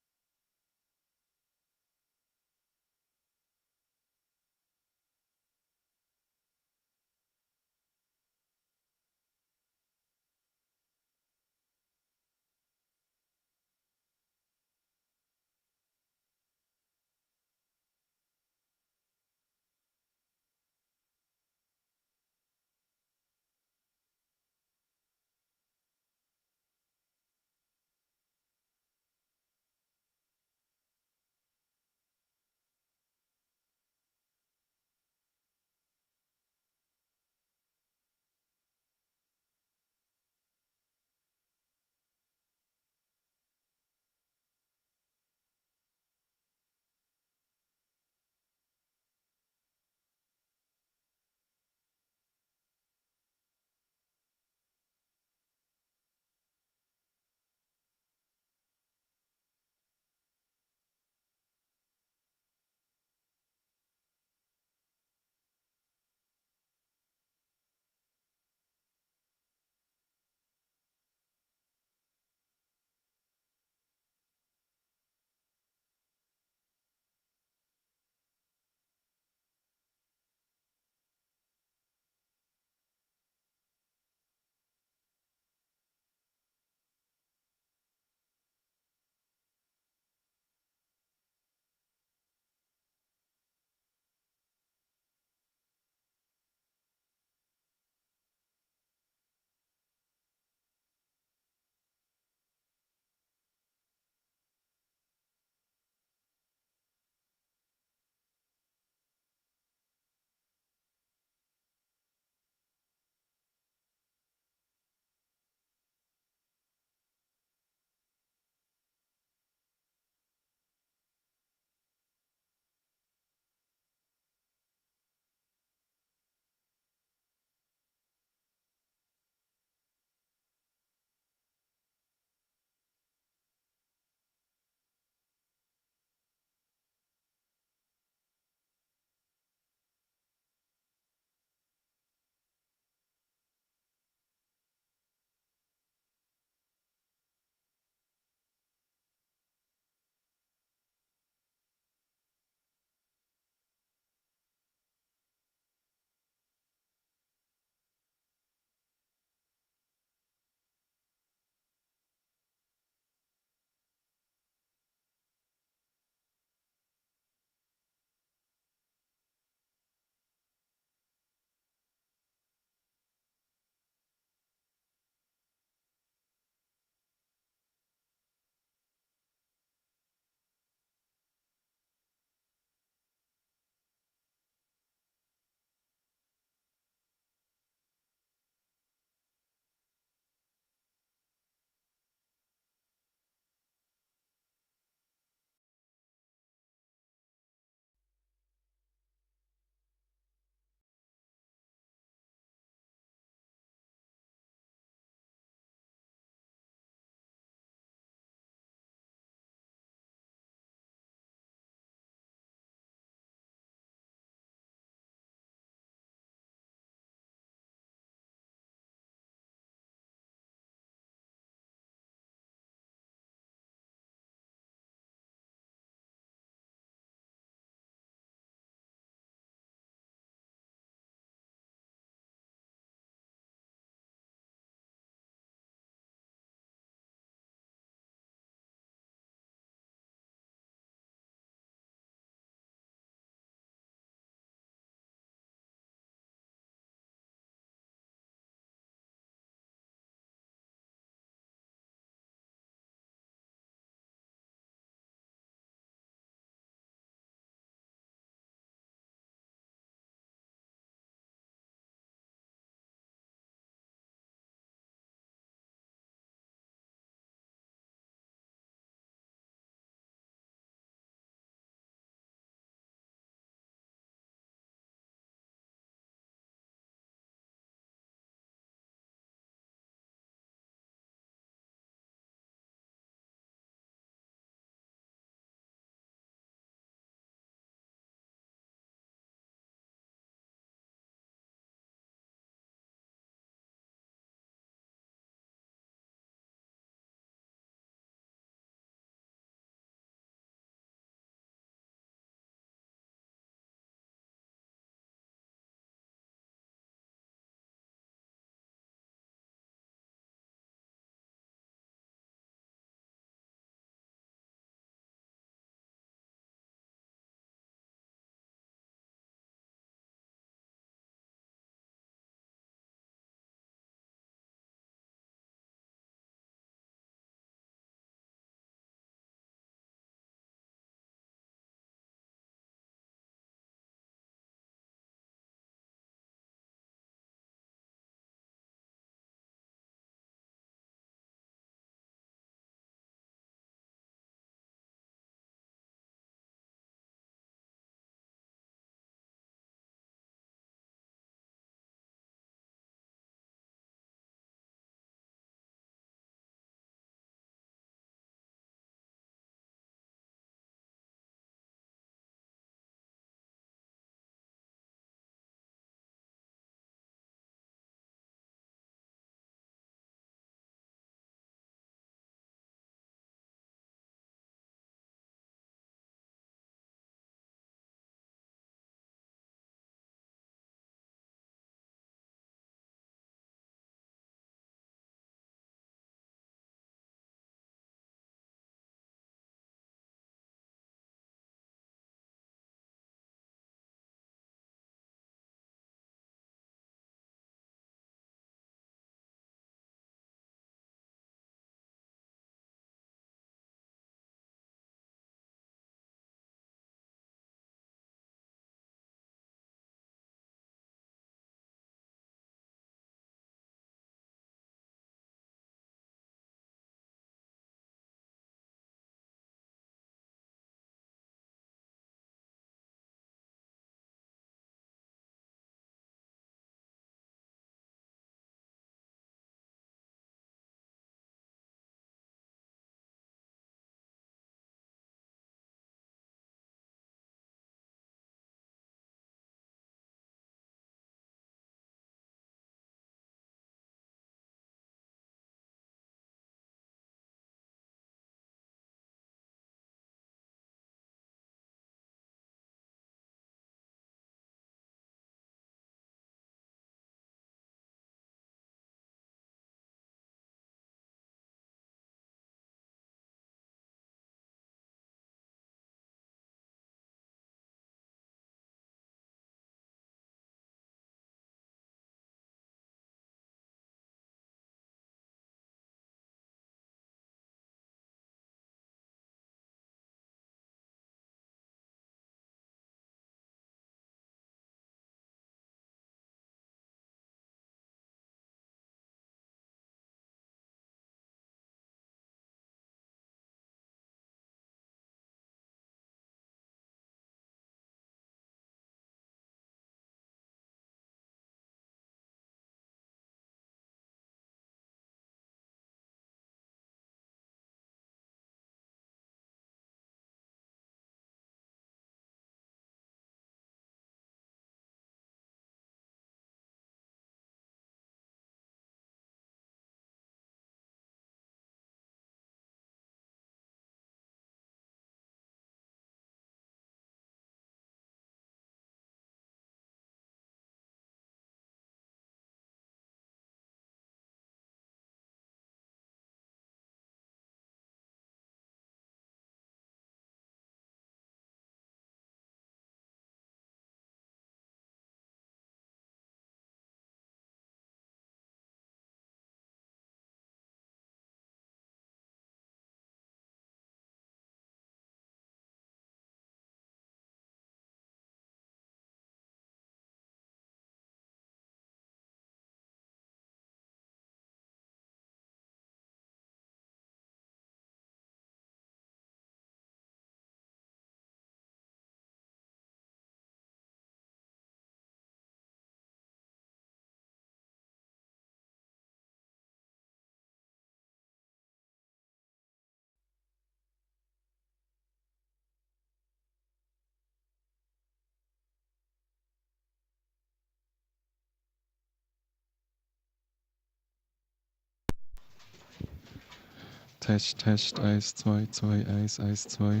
Test, Test, 1, 2, 2, 1, 1, 2.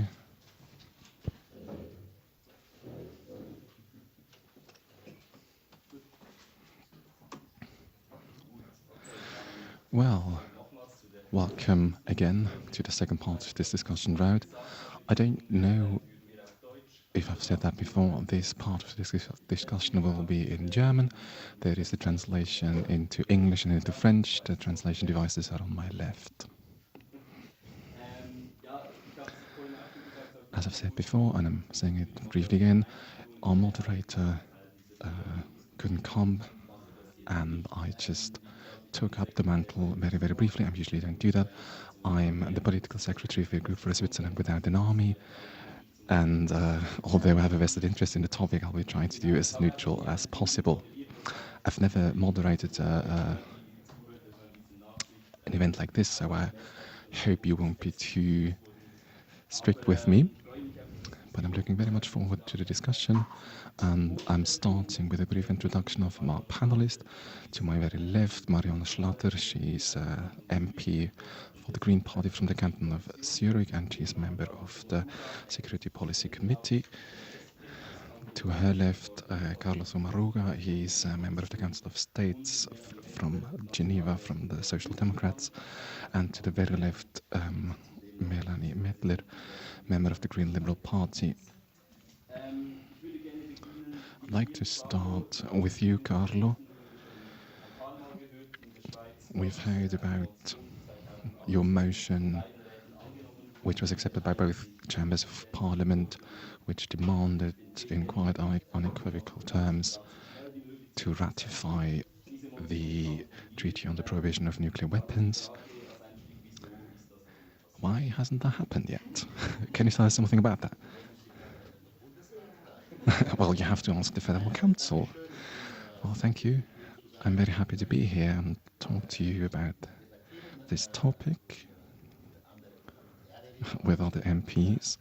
Well, welcome again to the second part of this discussion round. I don't know if I've said that before. This part of this discussion will be in German. There is a translation into English and into French. The translation devices are on my left. As I've said before, and I'm saying it briefly again, our moderator couldn't come, and I just took up the mantle very, very briefly. I usually don't do that. I'm the political secretary for a group for Switzerland without an army, and although I have a vested interest in the topic, I'll be trying to do as neutral as possible. I've never moderated an event like this, so I hope you won't be too strict with me. But I'm looking very much forward to the discussion, and I'm starting with a brief introduction of my panelist. To my very left, Marianne Schlatter. She's MP for the Green Party from the canton of Zurich, and she's member of the Security Policy Committee. To her left, Carlos Omaruga. He's a member of the Council of States from Geneva, from the Social Democrats. And to the very left, Melanie Mettler, member of the Green Liberal Party. I'd like to start with you, Carlo. We've heard about your motion, which was accepted by both chambers of parliament, which demanded in quite unequivocal terms to ratify the Treaty on the Prohibition of Nuclear Weapons. Why hasn't that happened yet? Can you tell us something about that? Well, you have to ask the Federal Council. Well, thank you. I'm very happy to be here and talk to you about this topic with other MPs.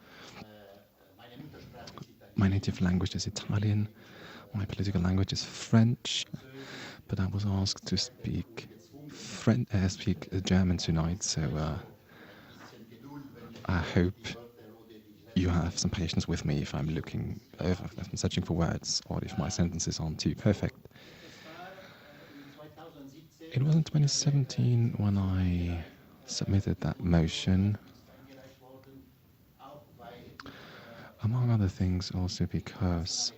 My native language is Italian. My political language is French, but I was asked to speak German tonight, so I hope you have some patience with me if I'm searching for words or if my sentences aren't too perfect. It was in 2017 when I submitted that motion, among other things also because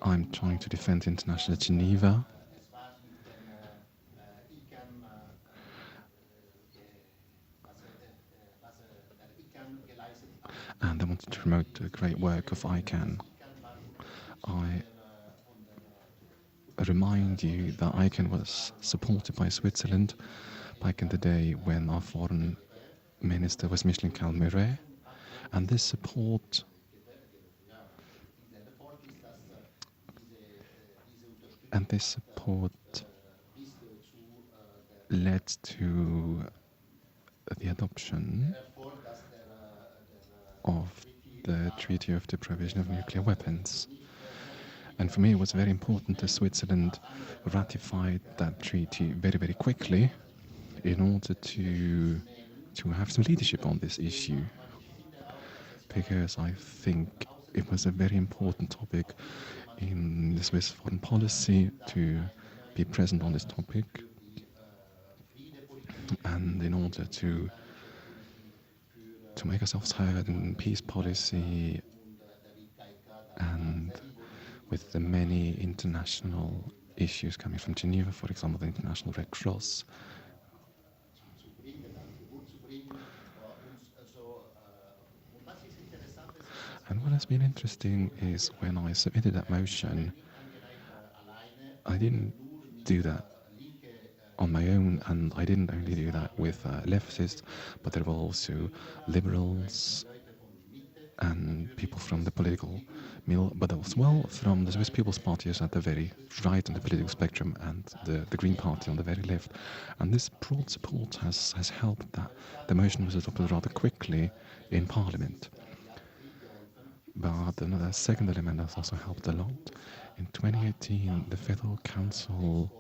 I'm trying to defend international Geneva. And I wanted to promote the great work of ICANN. I remind you that ICANN was supported by Switzerland back in the day when our foreign minister was Micheline Calmeret, and this support led to the adoption of the Treaty of the Prohibition of Nuclear Weapons. And for me, it was very important that Switzerland ratified that treaty very, very quickly in order to have some leadership on this issue. Because I think it was a very important topic in the Swiss foreign policy to be present on this topic. And in order to make ourselves heard in peace policy and with the many international issues coming from Geneva, for example, the International Red Cross. And what has been interesting is when I submitted that motion, I didn't do that on my own, and I didn't only do that with leftists, but there were also liberals and people from the political middle, but as well from the Swiss People's Party at the very right on the political spectrum, and the Green Party on the very left. And this broad support has helped that the motion was adopted rather quickly in Parliament. But another second element has also helped a lot. In 2018, the Federal Council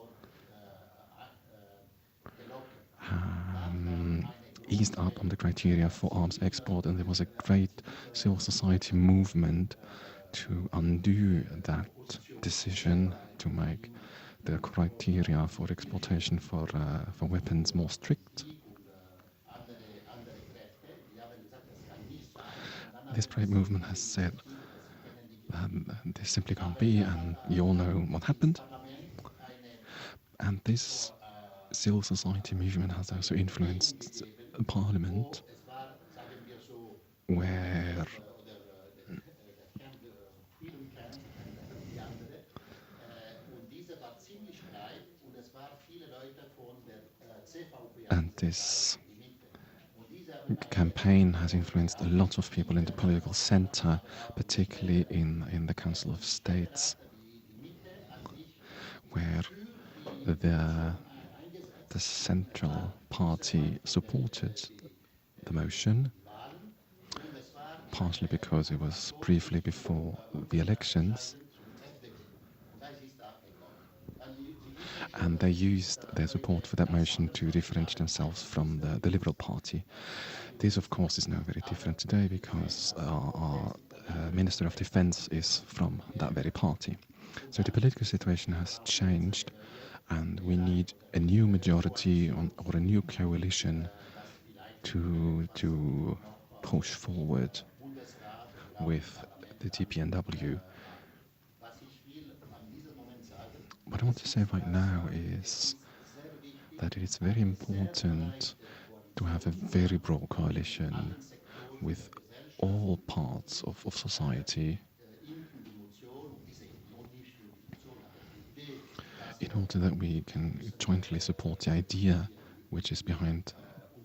eased up on the criteria for arms export, and there was a great civil society movement to undo that decision, to make the criteria for exportation for weapons more strict. This brave movement has said this simply can't be, and you all know what happened. And this civil society movement has also influenced Parliament, where and this campaign has influenced a lot of people in the political centre, particularly in the Council of States, where the Central Party supported the motion, partly because it was briefly before the elections, and they used their support for that motion to differentiate themselves from the Liberal Party. This, of course, is now very different today because our Minister of Defence is from that very party. So the political situation has changed, and we need a new majority or a new coalition to push forward with the TPNW. What I want to say right now is that it is very important to have a very broad coalition with all parts of society in order that we can jointly support the idea which is behind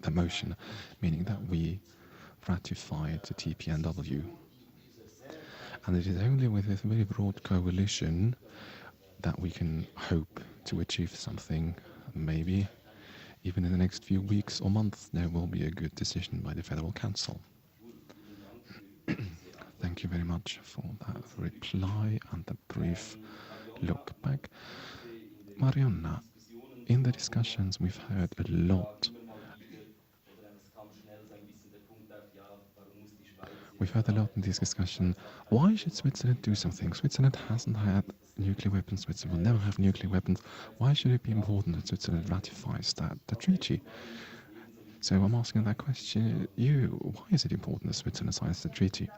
the motion, meaning that we ratify the TPNW. And it is only with this very broad coalition that we can hope to achieve something. Maybe even in the next few weeks or months there will be a good decision by the Federal Council. Thank you very much for that reply and the brief look back. Marianna, in the discussions we've heard a lot. We've heard a lot in this discussion. Why should Switzerland do something? Switzerland hasn't had nuclear weapons. Switzerland will never have nuclear weapons. Why should it be important that Switzerland ratifies the treaty? So I'm asking that question you. Why is it important that Switzerland signs the treaty?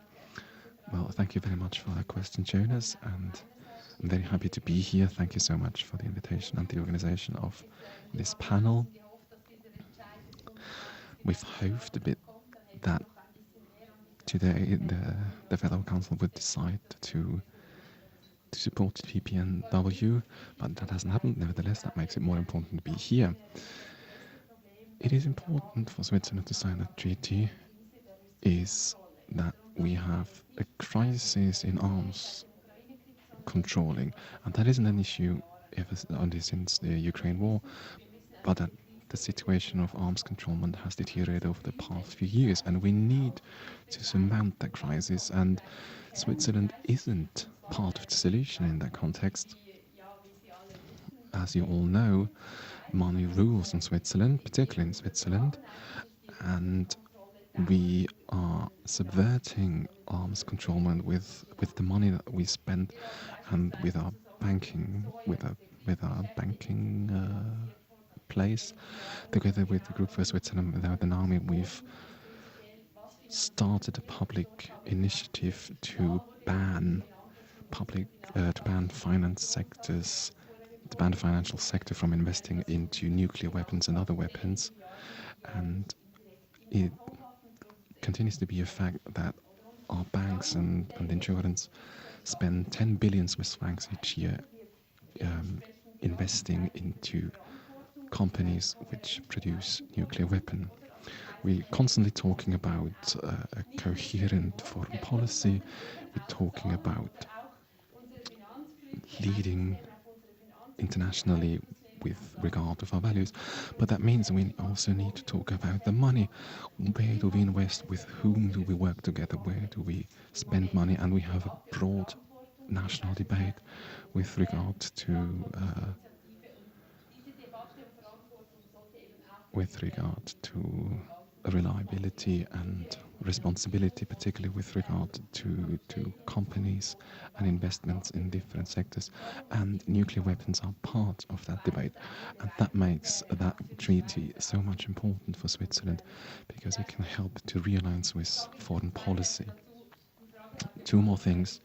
Well, thank you very much for that question, Jonas, and I'm very happy to be here. Thank you so much for the invitation and the organization of this panel. We've hoped a bit that today the Federal Council would decide to support the PPNW, but that hasn't happened. Nevertheless, that makes it more important to be here. It is important for Switzerland to sign that treaty is that we have a crisis in arms controlling, and that isn't an issue only since the Ukraine war, but that the situation of arms controlment has deteriorated over the past few years, and we need to surmount that crisis, and Switzerland isn't part of the solution in that context. As you all know, money rules in Switzerland, particularly in Switzerland, and we are subverting arms controlment with the money that we spend and with our banking place. Together with the Group for Switzerland Without an Army, we've started a public initiative to ban finance sectors, to ban the financial sector from investing into nuclear weapons and other weapons, and it continues to be a fact that our banks and insurance spend 10 billion Swiss francs each year investing into companies which produce nuclear weapons. We're constantly talking about a coherent foreign policy. We're talking about leading internationally with regard to our values, but that means we also need to talk about the money. Where do we invest? With whom do we work together? Where do we spend money? And we have a broad national debate with regard to reliability and responsibility, particularly with regard to companies and investments in different sectors. And nuclear weapons are part of that debate. And that makes that treaty so much important for Switzerland, because it can help to realign Swiss foreign policy. Two more things.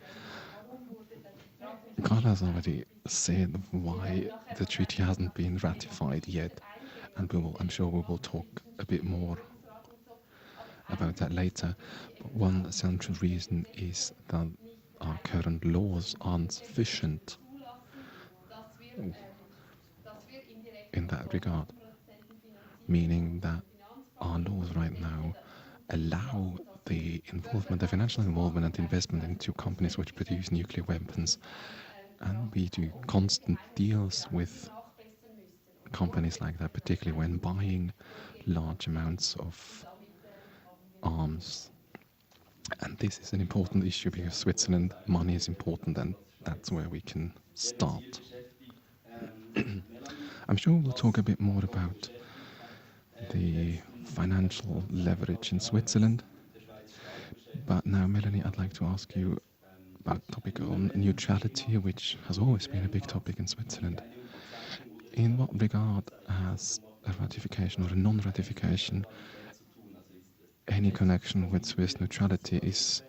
Carla has already said why the treaty hasn't been ratified yet, and I'm sure we will talk a bit more about that later. But one central reason is that our current laws aren't sufficient in that regard, meaning that our laws right now allow the financial involvement and investment into companies which produce nuclear weapons. And we do constant deals with companies like that, particularly when buying large amounts of arms. And this is an important issue because Switzerland, money is important, and that's where we can start. I'm sure we'll talk a bit more about the financial leverage in Switzerland. But now, Melanie, I'd like to ask you about the topic on neutrality, which has always been a big topic in Switzerland. In what regard has a ratification or a non-ratification any connection with Swiss neutrality? Is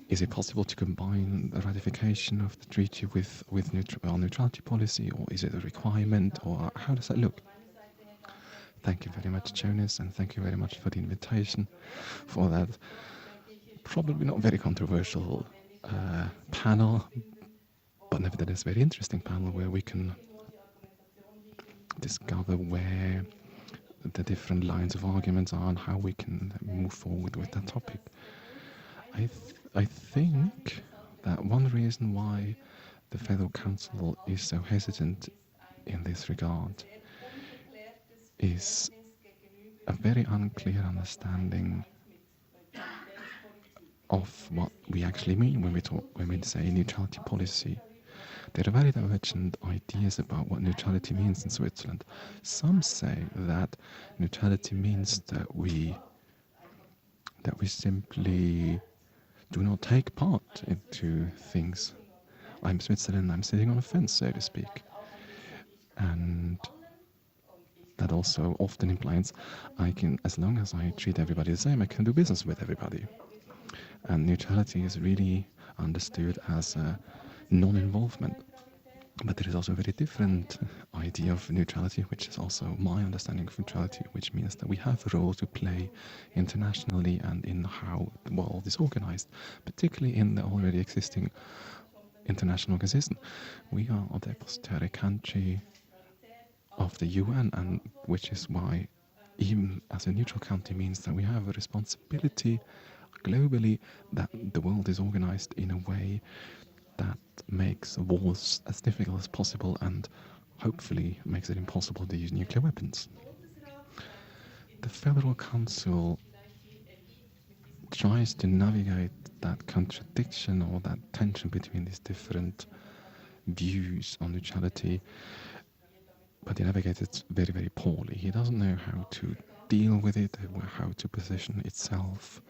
it possible to combine the ratification of the treaty with our neutrality policy, or is it a requirement, or how does that look? Thank you very much, Jonas, and thank you very much for the invitation for that probably not very controversial panel, but nevertheless very interesting panel where we can discover where the different lines of arguments are and how we can move forward with that topic. I think that one reason why the Federal Council is so hesitant in this regard is a very unclear understanding of what we actually mean when we say neutrality policy. There are very divergent ideas about what neutrality means in Switzerland. Some say that neutrality means that we simply do not take part into things. I'm Switzerland, I'm sitting on a fence, so to speak. And that also often implies as long as I treat everybody the same, I can do business with everybody. And neutrality is really understood as a non-involvement. But there is also a very different idea of neutrality, which is also my understanding of neutrality, which means that we have a role to play internationally and in how the world is organized, particularly in the already existing international organization. We are a depositary country of the UN, and which is why even as a neutral country means that we have a responsibility globally that the world is organized in a way that makes wars as difficult as possible and hopefully makes it impossible to use nuclear weapons. The Federal Council tries to navigate that contradiction or that tension between these different views on neutrality, but he navigates it very, very poorly. He doesn't know how to deal with it, how to position itself.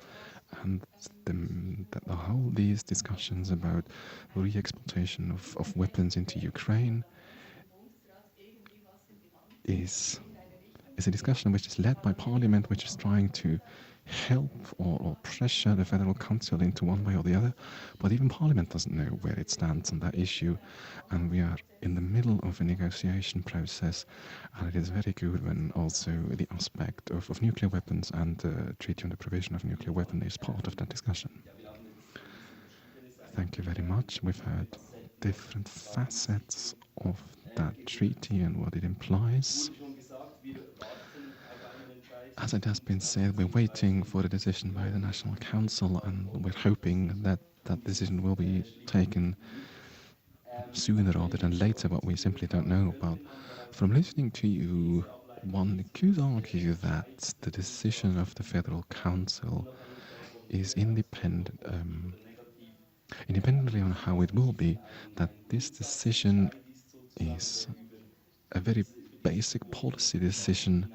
And the whole these discussions about re-exportation of weapons into Ukraine is a discussion which is led by Parliament, which is trying to help or pressure the Federal Council into one way or the other. But even Parliament doesn't know where it stands on that issue. And we are in the middle of a negotiation process. And it is very good when also the aspect of nuclear weapons and the Treaty on the Prohibition of Nuclear Weapons is part of that discussion. Thank you very much. We've heard different facets of that treaty and what it implies. As it has been said, we're waiting for a decision by the National Council, and we're hoping that that decision will be taken sooner rather than later, but we simply don't know. But from listening to you, one could argue that the decision of the Federal Council is independently on how it will be, that this decision is a very basic policy decision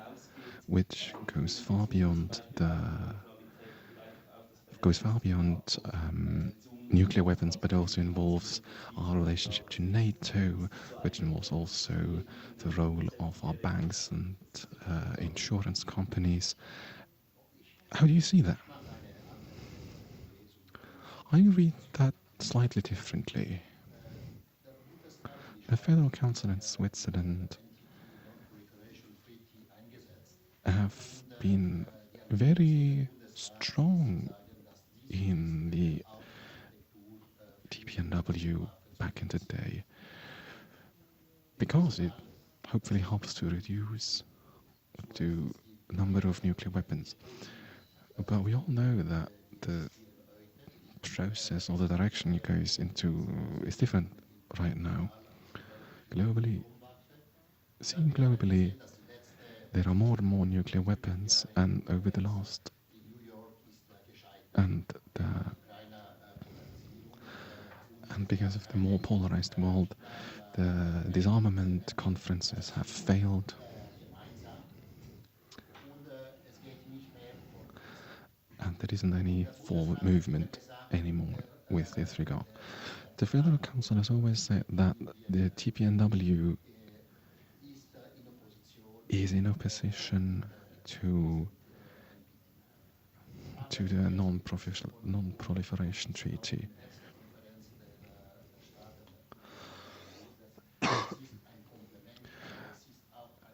which goes far beyond nuclear weapons, but also involves our relationship to NATO, which involves also the role of our banks and insurance companies. How do you see that? I read that slightly differently. The Federal Council in Switzerland have been very strong in the TPNW back in the day because it hopefully helps to reduce the number of nuclear weapons. But we all know that the process or the direction it goes into is different right now. Globally, there are more and more nuclear weapons, and over the last and because of the more polarized world, the disarmament conferences have failed. And there isn't any forward movement anymore with this regard. The Federal Council has always said that the TPNW is in opposition to the non-proliferation treaty.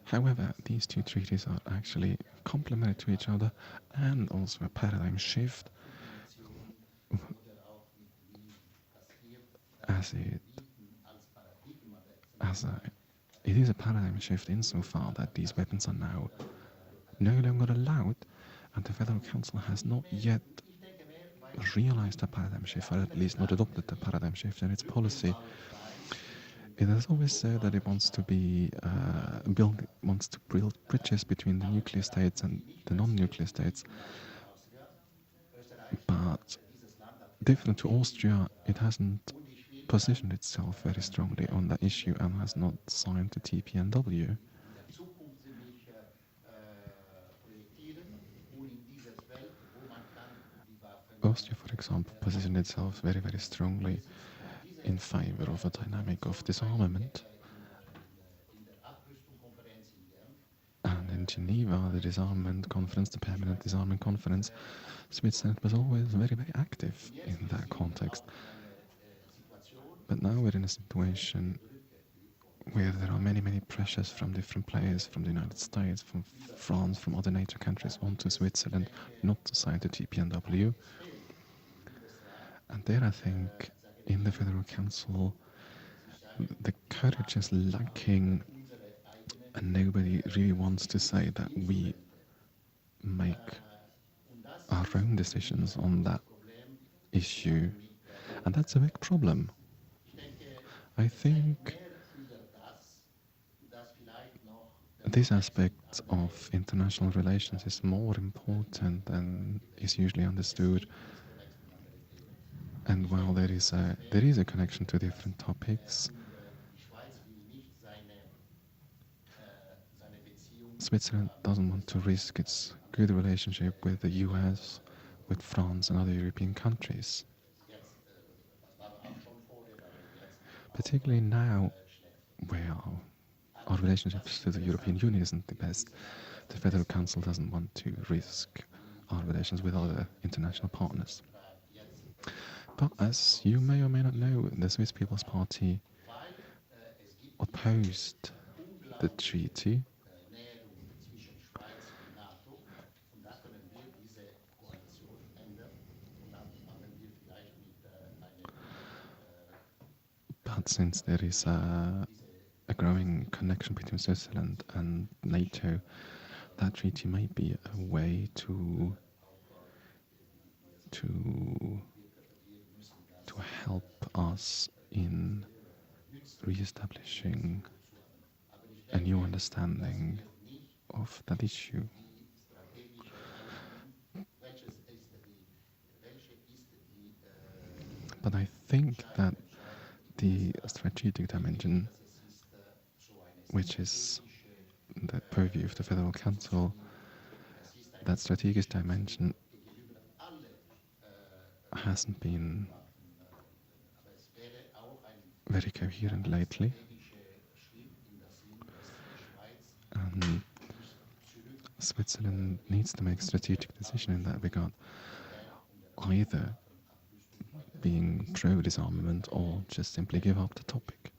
However, these two treaties are actually complementary to each other and also a paradigm shift it is a paradigm shift insofar that these weapons are now no longer allowed, and the Federal Council has not yet realized the paradigm shift, or at least not adopted the paradigm shift in its policy. It has always said that it wants to build bridges between the nuclear states and the non-nuclear states. But different to Austria, it hasn't positioned itself very strongly on that issue and has not signed the TPNW. Austria, for example, positioned itself very, very strongly in favor of a dynamic of disarmament. And in Geneva, the disarmament conference, the permanent disarmament conference, Switzerland was always very, very active in that context. But now we're in a situation where there are many, many pressures from different players, from the United States, from France, from other NATO countries onto Switzerland not to sign the TPNW. And there I think in the Federal Council the courage is lacking and nobody really wants to say that we make our own decisions on that issue. And that's a big problem. I think this aspect of international relations is more important than is usually understood. And while there is a connection to different topics, Switzerland doesn't want to risk its good relationship with the US, with France and other European countries. Particularly now, where our relationships to the European Union isn't the best, the Federal Council doesn't want to risk our relations with other international partners. But as you may or may not know, the Swiss People's Party opposed the treaty. But since there is a growing connection between Switzerland and NATO, that treaty may be a way to help us in re-establishing a new understanding of that issue. But I think that the strategic dimension, which is the purview of the Federal Council, that strategic dimension hasn't been very coherent lately. And Switzerland needs to make a strategic decision in that regard, either being pro-disarmament or just simply give up the topic.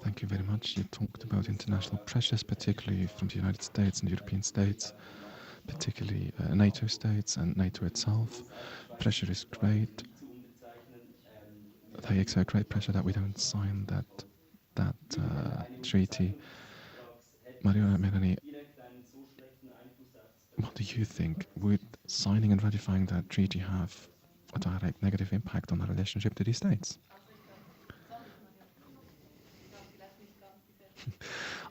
Thank you very much. You talked about international pressures, particularly from the United States and European states, particularly NATO states and NATO itself. Pressure is great. They exert great pressure that we don't sign that treaty. Mariona, Melanie, what do you think? Would signing and ratifying that treaty have a direct negative impact on our relationship to these states?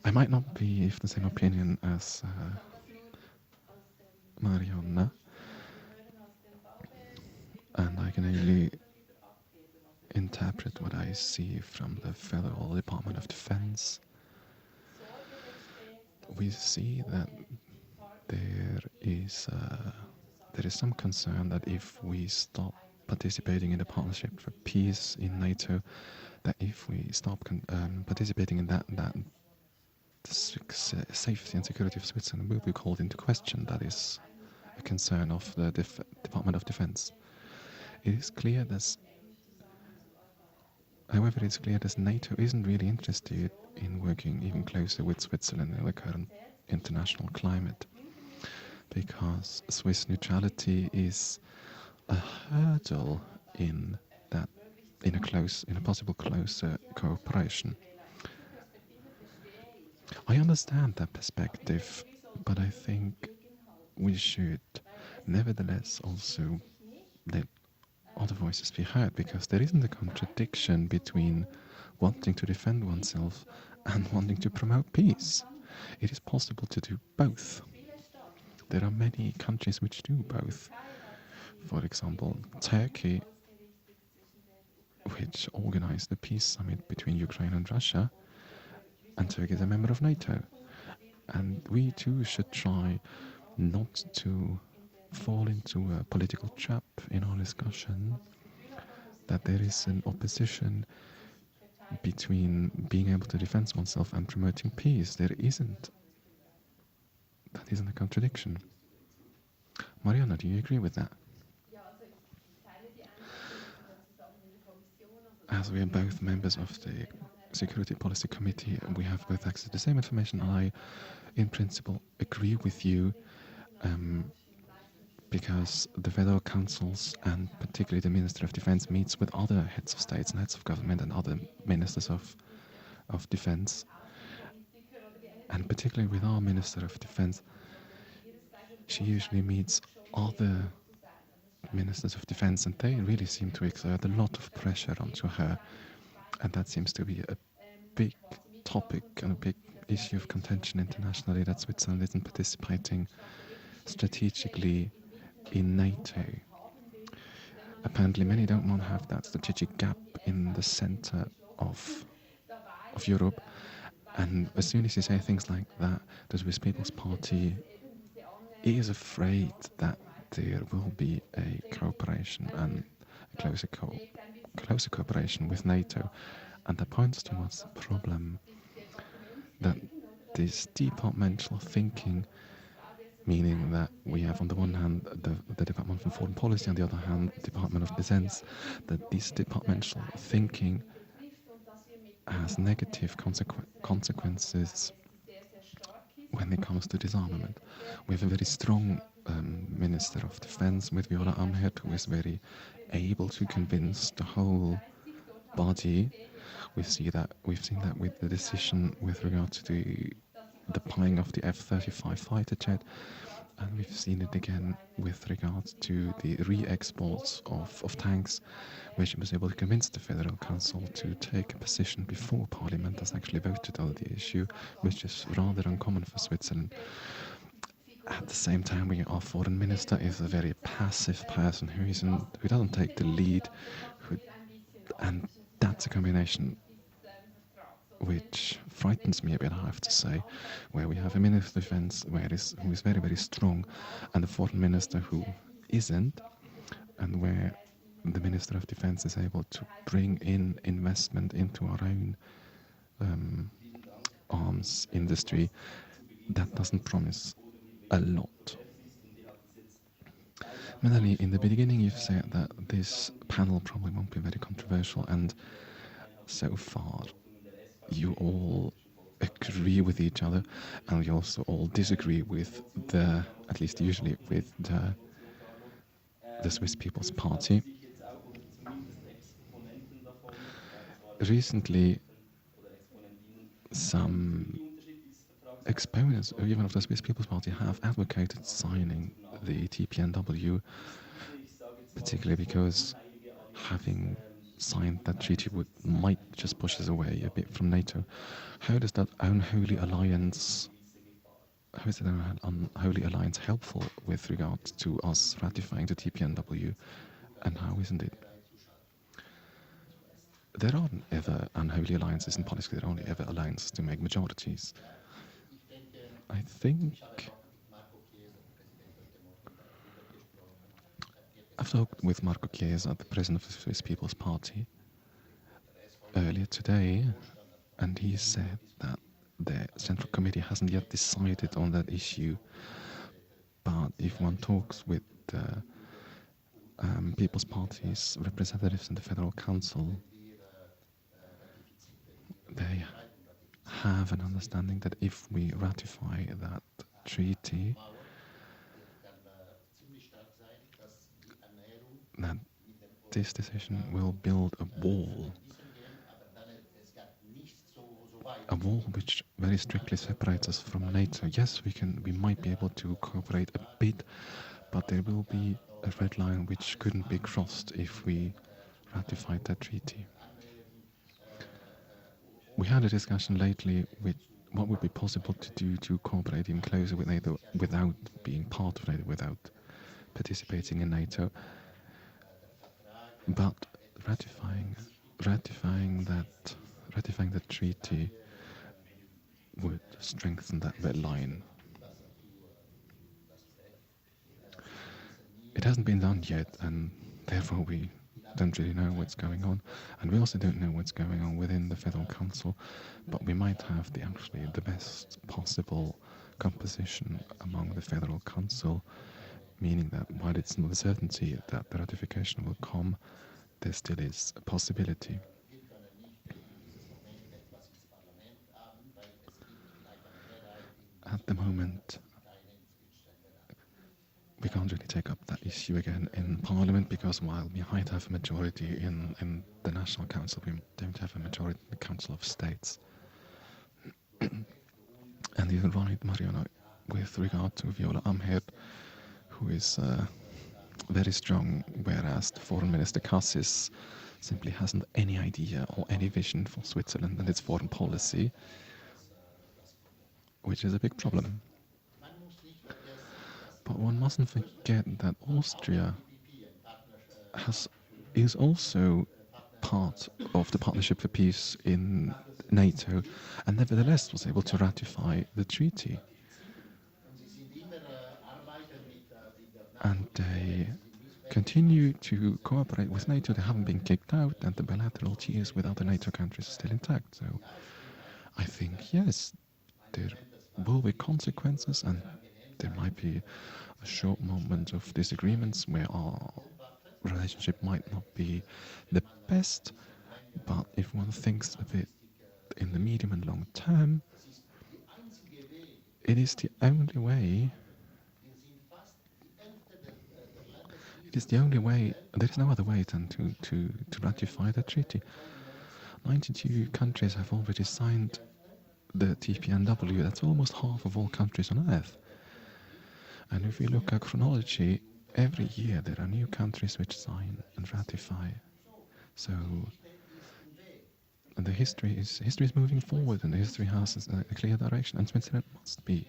I might not be of the same opinion as Mariona, and I can only interpret what I see from the Federal Department of Defense. We see that there is some concern that if we stop participating in the Partnership for Peace in NATO, that if we stop participating in that the safety and security of Switzerland will be called into question. That is a concern of the Department of Defense. It is clear that, however, it's clear that NATO isn't really interested in working even closer with Switzerland in the current international climate, because Swiss neutrality is a hurdle in a possible closer cooperation. I understand that perspective, but I think we should nevertheless also let other voices be heard, because there isn't a contradiction between wanting to defend oneself and wanting to promote peace. It is possible to do both. There are many countries which do both. For example, Turkey, which organized the peace summit between Ukraine and Russia, and Turkey is a member of NATO. And we too should try not to fall into a political trap in our discussion, that there is an opposition between being able to defend oneself and promoting peace. There isn't. That isn't a contradiction. Mariana, do you agree with that? As we are both members of the Security Policy Committee, and we have both access to the same information, I, in principle, agree with you, because the federal councils and particularly the Minister of Defense meets with other heads of states and heads of government and other ministers of defense, and particularly with our Minister of Defense, she usually meets other ministers of defense, and they really seem to exert a lot of pressure onto her, and that seems to be a big topic and a big issue of contention internationally, that Switzerland isn't participating strategically in NATO. Apparently many don't want to have that strategic gap in the center of Europe, and as soon as you say things like that, the Swiss People's Party is afraid that there will be a cooperation and a closer cooperation with NATO, and that points towards the problem that this departmental thinking, meaning that we have on the one hand the Department of Foreign Policy, on the other hand Department of Defense, that this departmental thinking has negative consequences when it comes to disarmament. We have a very strong Minister of Defense with Viola Amherd, who is very able to convince the whole body. We've seen that with the decision with regard to the buying of the F-35 fighter jet, and we've seen it again with regards to the re-exports of tanks, where she was able to convince the Federal Council to take a position before Parliament has actually voted on the issue, which is rather uncommon for Switzerland. At the same time, our foreign minister is a very passive person who doesn't take the lead, and that's a combination which frightens me a bit, I have to say, where we have a Minister of Defense who is very, very strong, and a Foreign Minister who isn't, and where the Minister of Defense is able to bring in investment into our own arms industry. That doesn't promise a lot. Melanie, in the beginning you've said that this panel probably won't be very controversial, and so far you all agree with each other, and you also all disagree with at least usually with the Swiss People's Party. Recently, some exponents, even of the Swiss People's Party, have advocated signing the TPNW, particularly because having signed that treaty might just push us away a bit from NATO. How does that unholy alliance, how is that unholy alliance helpful with regard to us ratifying the TPNW, and how isn't it? There aren't ever unholy alliances in politics, there are only ever alliances to make majorities. I think I've talked with Marco Chiesa, the president of the Swiss People's Party, earlier today, and he said that the Central Committee hasn't yet decided on that issue, but if one talks with the People's Party's representatives in the Federal Council, they have an understanding that if we ratify that treaty, that this decision will build a wall which very strictly separates us from NATO. Yes, we might be able to cooperate a bit, but there will be a red line which couldn't be crossed if we ratified that treaty. We had a discussion lately with what would be possible to do to cooperate even closer with NATO without being part of NATO, without participating in NATO. But ratifying that treaty would strengthen that red line. It hasn't been done yet, and therefore we don't really know what's going on, and we also don't know what's going on within the Federal Council, but we might have the best possible composition among the Federal Council, meaning that while it's not a certainty that the ratification will come, there still is a possibility. At the moment, we can't really take up that issue again in Parliament, because while we might have a majority in the National Council, we don't have a majority in the Council of States. And you're right, Mariana, with regard to Viola Amherd, who is very strong, whereas the Foreign Minister Cassis simply hasn't any idea or any vision for Switzerland and its foreign policy, which is a big problem. But one mustn't forget that Austria is also part of the Partnership for Peace in NATO, and nevertheless was able to ratify the treaty. And they continue to cooperate with NATO. They haven't been kicked out, and the bilateral tiers with other NATO countries are still intact. So I think, yes, there will be consequences, and there might be a short moment of disagreements where our relationship might not be the best, but if one thinks of it in the medium and long term, it is the only way. It is the only way. There is no other way than to ratify the treaty. 92 countries have already signed the TPNW. That's almost half of all countries on Earth. And if we look at chronology, every year there are new countries which sign and ratify. So the history is moving forward, and the history has a clear direction, and Switzerland must be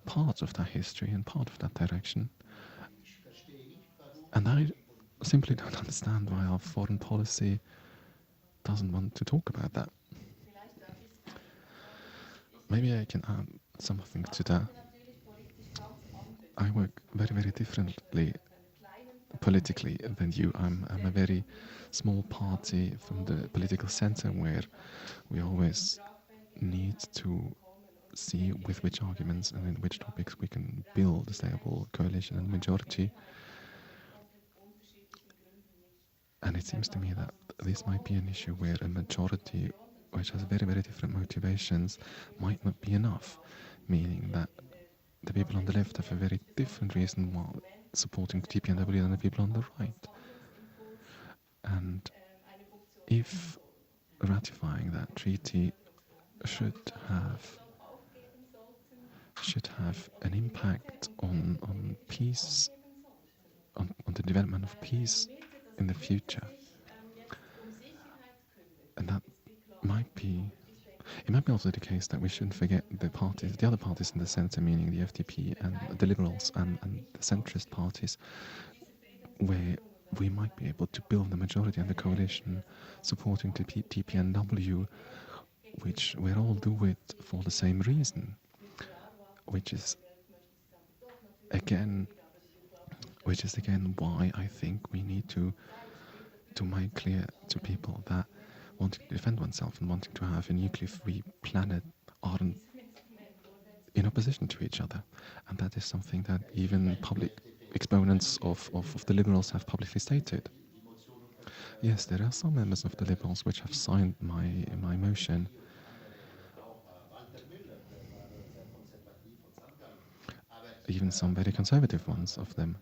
part of that history and part of that direction. And I simply don't understand why our foreign policy doesn't want to talk about that. maybe I can add something to that. I work very, very differently politically than you. I'm a very small party from the political center where we always need to see with which arguments and in which topics we can build a stable coalition and majority. And it seems to me that this might be an issue where a majority which has very, very different motivations might not be enough, meaning that the people on the left have a very different reason why supporting TPNW than the people on the right. And if ratifying that treaty should have an impact on peace, on the development of peace in the future, and that might be. It might be also the case that we shouldn't forget the other parties in the centre, meaning the FDP and the Liberals and the centrist parties, where we might be able to build the majority and the coalition supporting the TPNW, which we all do it for the same reason, which is again why I think we need to make clear to people that wanting to defend oneself and wanting to have a nuclear-free planet aren't in opposition to each other. And that is something that even public exponents of the Liberals have publicly stated. Yes, there are some members of the Liberals which have signed my motion. Even some very conservative ones of them.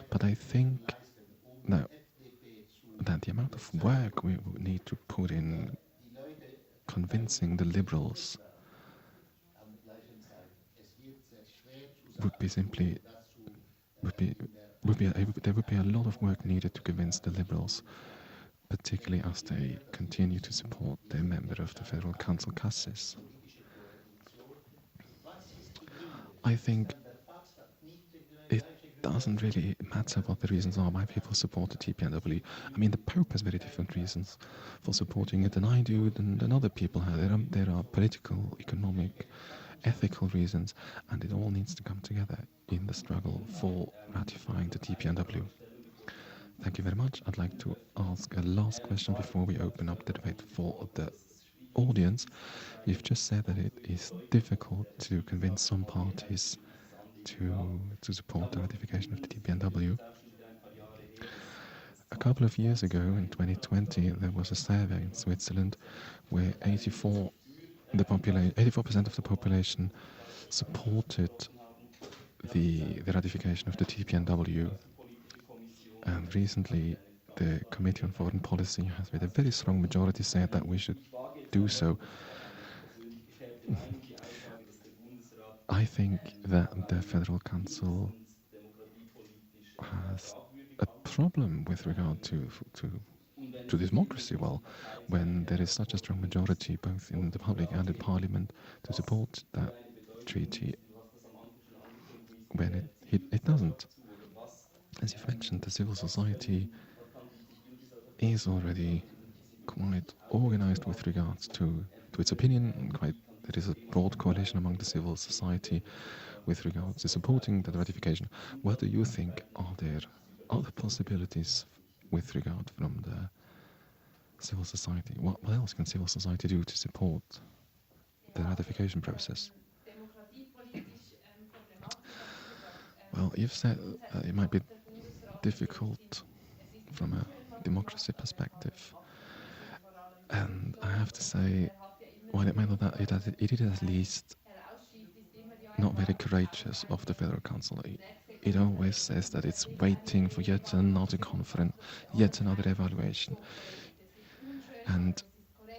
But I think that the amount of work we need to put in convincing the Liberals there would be a lot of work needed to convince the Liberals, particularly as they continue to support their member of the Federal Council, Cassis. I think it doesn't really matter what the reasons are why people support the TPNW. I mean, the Pope has very different reasons for supporting it than I do, than other people have. There are political, economic, ethical reasons, and it all needs to come together in the struggle for ratifying the TPNW. Thank you very much. I'd like to ask a last question before we open up the debate for the audience. You've just said that it is difficult to convince some parties to support the ratification of the TPNW. A couple of years ago, in 2020, there was a survey in Switzerland where 84% of the population supported the ratification of the TPNW. And recently, the Committee on Foreign Policy has, with a very strong majority, said that we should do so. I think that the Federal Council has a problem with regard to democracy. Well, when there is such a strong majority, both in the public and in Parliament, to support that treaty, when it doesn't. As you've mentioned, the civil society is already quite organized with regards to its opinion. There is a broad coalition among the civil society with regards to supporting the ratification. What do you think are there other possibilities with regard from the civil society? What else can civil society do to support the ratification process? Well, you've said it might be difficult from a democracy perspective. And I have to say, while it might not that, it is at least not very courageous of the Federal Council. It always says that it's waiting for yet another conference, yet another evaluation. And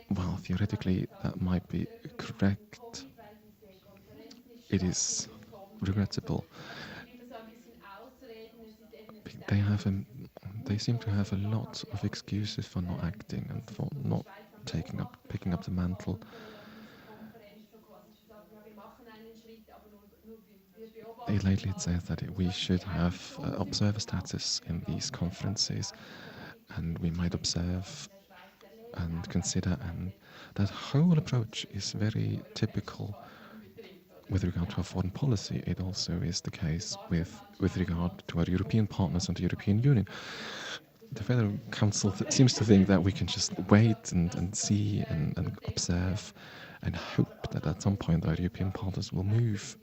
while theoretically that might be correct, it is regrettable. They seem to have a lot of excuses for not acting and for not picking up the mantle. Lately it says that we should have observer status in these conferences, and we might observe and consider, and that whole approach is very typical with regard to our foreign policy. It also is the case with regard to our European partners and the European Union. The Federal Council seems to think that we can just wait and see and observe and hope that at some point our European partners will move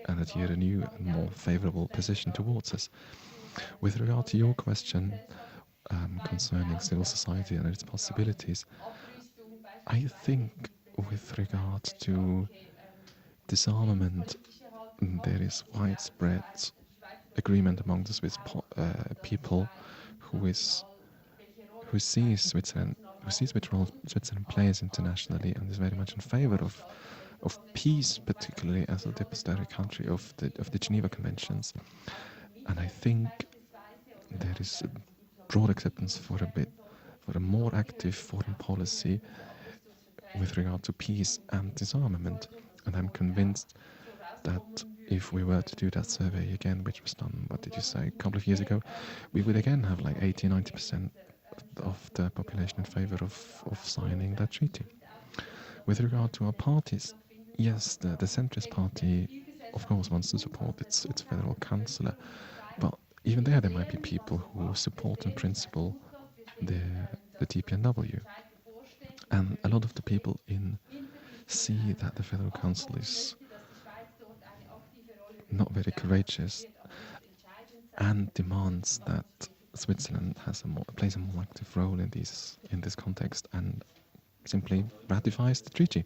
and adhere a new and more favourable position towards us. With regard to your question concerning civil society and its possibilities, I think with regard to disarmament, there is widespread agreement among the Swiss people who sees which role Switzerland plays internationally and is very much in favour of peace, particularly as a depositary country of the Geneva Conventions. And I think there is a broad acceptance for a more active foreign policy with regard to peace and disarmament. And I'm convinced that if we were to do that survey again, which was done, what did you say, a couple of years ago, we would again have like 80-90% of the population in favour of signing that treaty. With regard to our parties, yes, the centrist party, of course, wants to support its federal councillor, but even there might be people who support in principle the TPNW. And a lot of the people see that the Federal Council is not very courageous and demands that Switzerland plays a more active role in this context and simply ratifies the treaty.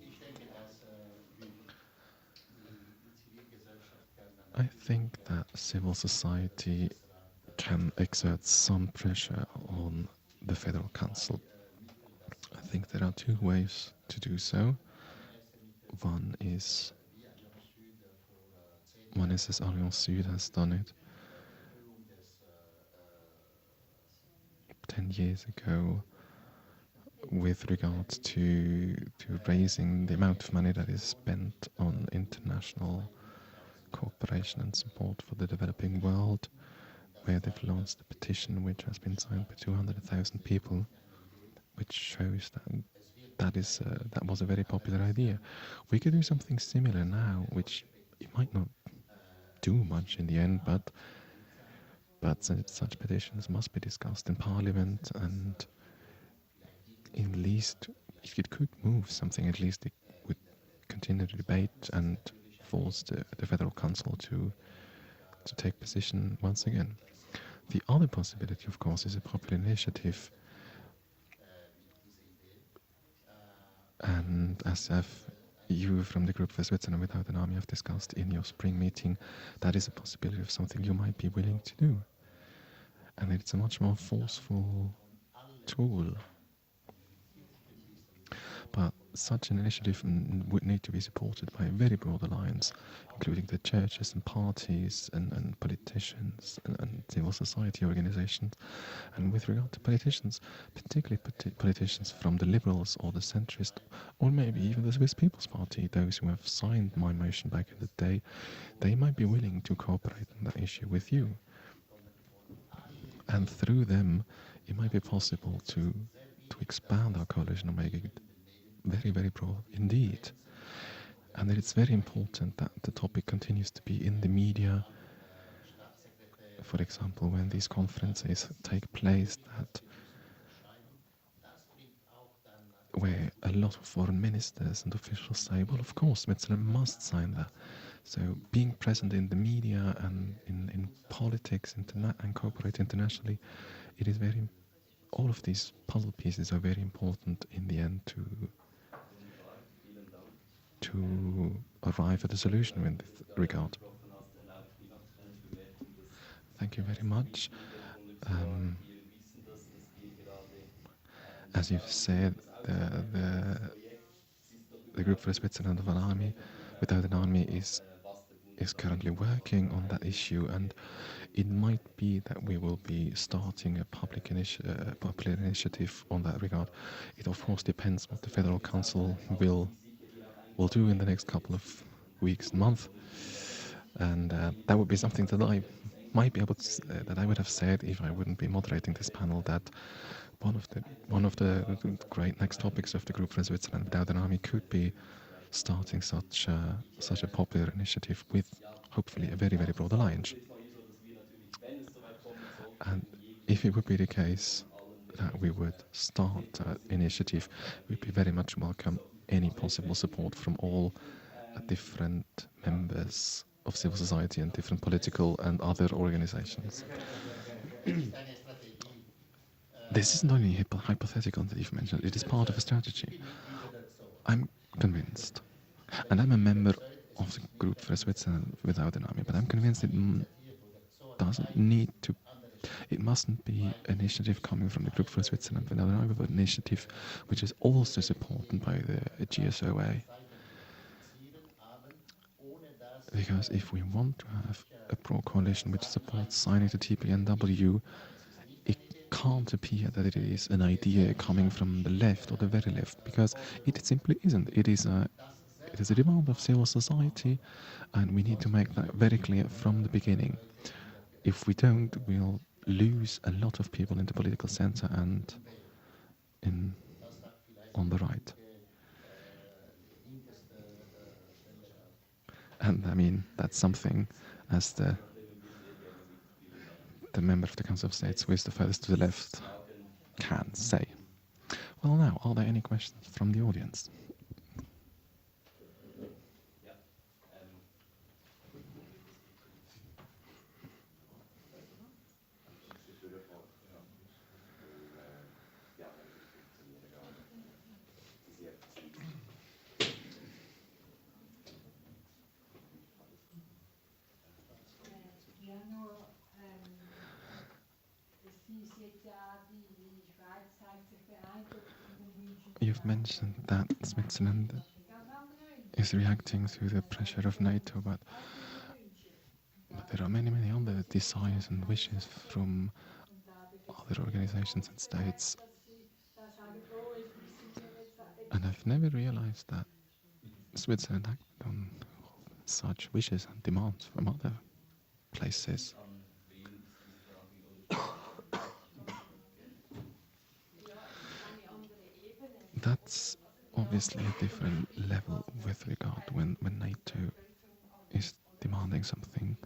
I think that civil society can exert some pressure on the Federal Council. I think there are two ways to do so. One is as Alliance Sud has done it 10 years ago with regard to raising the amount of money that is spent on international cooperation and support for the developing world, where they've launched a petition which has been signed by 200,000 people, which shows that was a very popular idea. We could do something similar now, which it might not do much in the end, but such petitions must be discussed in Parliament, and at least if it could move something, at least it would continue the debate and force the Federal Council to take position once again. The other possibility, of course, is a popular initiative, and as you from the Group for Switzerland Without an Army have discussed in your spring meeting, that is a possibility of something you might be willing to do. And it's a much more forceful tool. But such an initiative would need to be supported by a very broad alliance, including the churches and parties and politicians and civil society organizations. And with regard to politicians, particularly politicians from the Liberals or the centrist, or maybe even the Swiss People's Party, those who have signed my motion back in the day, they might be willing to cooperate on that issue with you. And through them, it might be possible to expand our coalition and make it very, very broad indeed. And that it's very important that the topic continues to be in the media. For example, when these conferences take place, where a lot of foreign ministers and officials say, well, of course, Switzerland must sign that. So being present in the media and in politics and cooperate internationally, it is all of these puzzle pieces are very important in the end to arrive at a solution in this regard. Thank you very much. As you've said, the Group for Switzerland Without an Army is currently working on that issue, and it might be that we will be starting a popular initiative on that regard. It of course depends what the Federal Council will do in the next couple of weeks and months, and that would be something that I might be able to that I would have said if I wouldn't be moderating this panel, that one of the great next topics of the group for Switzerland without an army could be starting such a popular initiative with hopefully a very, very broad alliance. And if it would be the case that we would start an initiative, we'd be very much welcome any possible support from all different members of civil society and different political and other organizations. This isn't only hypothetical that you've mentioned, it is part of a strategy. I'm convinced, and I'm a member of the group for Switzerland without an army, but I'm convinced it doesn't need to, it mustn't be an initiative coming from the group for Switzerland without an army, but an initiative which is also supported by the GSOA. Because if we want to have a pro-coalition which supports signing the TPNW, it can't appear that it is an idea coming from the left or the very left, because it simply isn't. It is a demand of civil society, and we need to make that very clear from the beginning. If we don't, we'll lose a lot of people in the political center and on the right. And I mean, that's something, as the member of the Council of States who is the furthest to the left can say. Well, now, are there any questions from the audience? You've mentioned that Switzerland is reacting to the pressure of NATO, but there are many, many other desires and wishes from other organizations and states. And I've never realized that Switzerland acted on such wishes and demands from other places. That's obviously a different level with regard when NATO is demanding something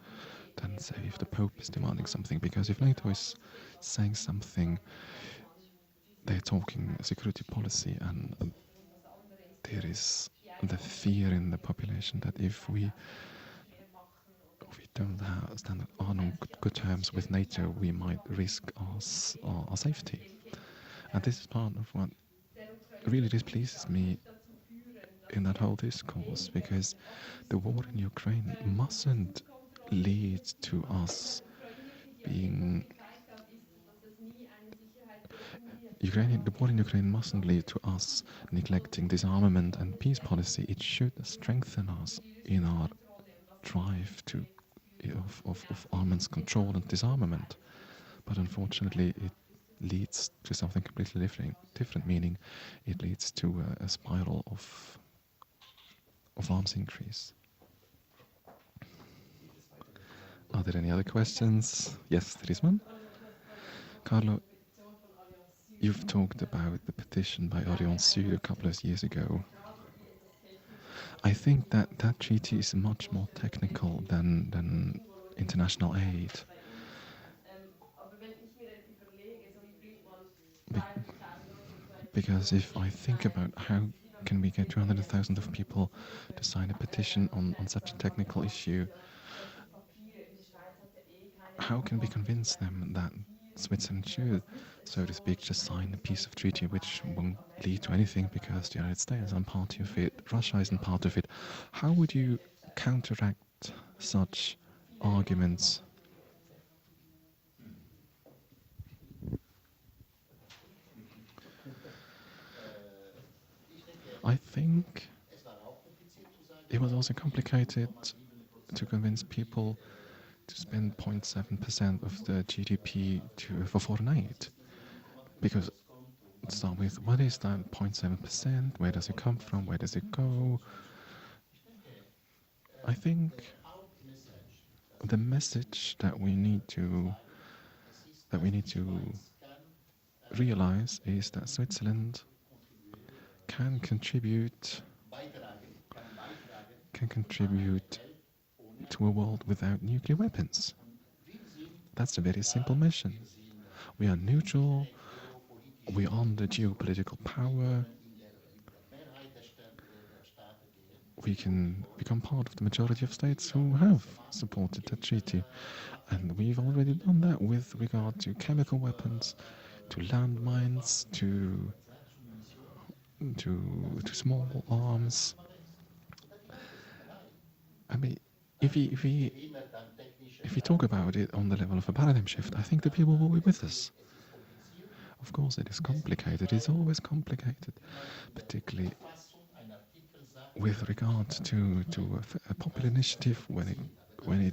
than, say, if the Pope is demanding something. Because if NATO is saying something, they're talking security policy, and there is the fear in the population that if we don't stand on good terms with NATO, we might risk our safety. And this is part of what really displeases me in that whole discourse, because the war in Ukraine mustn't lead to us being... the war in Ukraine mustn't lead to us neglecting disarmament and peace policy. It should strengthen us in our drive of armaments control and disarmament. But unfortunately, it leads to something completely different, meaning it leads to a spiral of arms increase. Are there any other questions? Yes, there is one. Carlo, you've talked about the petition by Alliance Sud a couple of years ago. I think that treaty is much more technical than international aid. Because if I think about how can we get 200,000 of people to sign a petition on such a technical issue, how can we convince them that Switzerland should, so to speak, just sign a piece of treaty which won't lead to anything because the United States isn't part of it, Russia isn't part of it? How would you counteract such arguments? I think it was also complicated to convince people to spend 0.7% of the GDP for foreign aid. Because to start with, what is that 0.7%? Where does it come from? Where does it go? I think the message that we need to realize is that Switzerland can contribute to a world without nuclear weapons. That's a very simple mission. We are neutral, we are the geopolitical power, we can become part of the majority of states who have supported the treaty. And we've already done that with regard to chemical weapons, to landmines, to small arms. I mean, if we talk about it on the level of a paradigm shift, I think the people will be with us. Of course, it is complicated. It's always complicated, particularly with regard to a popular initiative when we're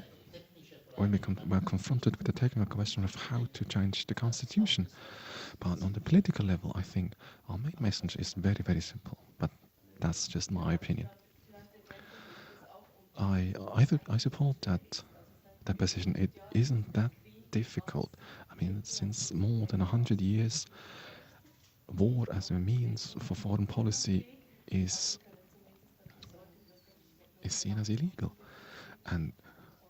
confronted with the technical question of how to change the constitution. But on the political level, I think our main message is very, very simple. But that's just my opinion. I support that position. It isn't that difficult. I mean, since more than 100 years, war as a means for foreign policy is seen as illegal. And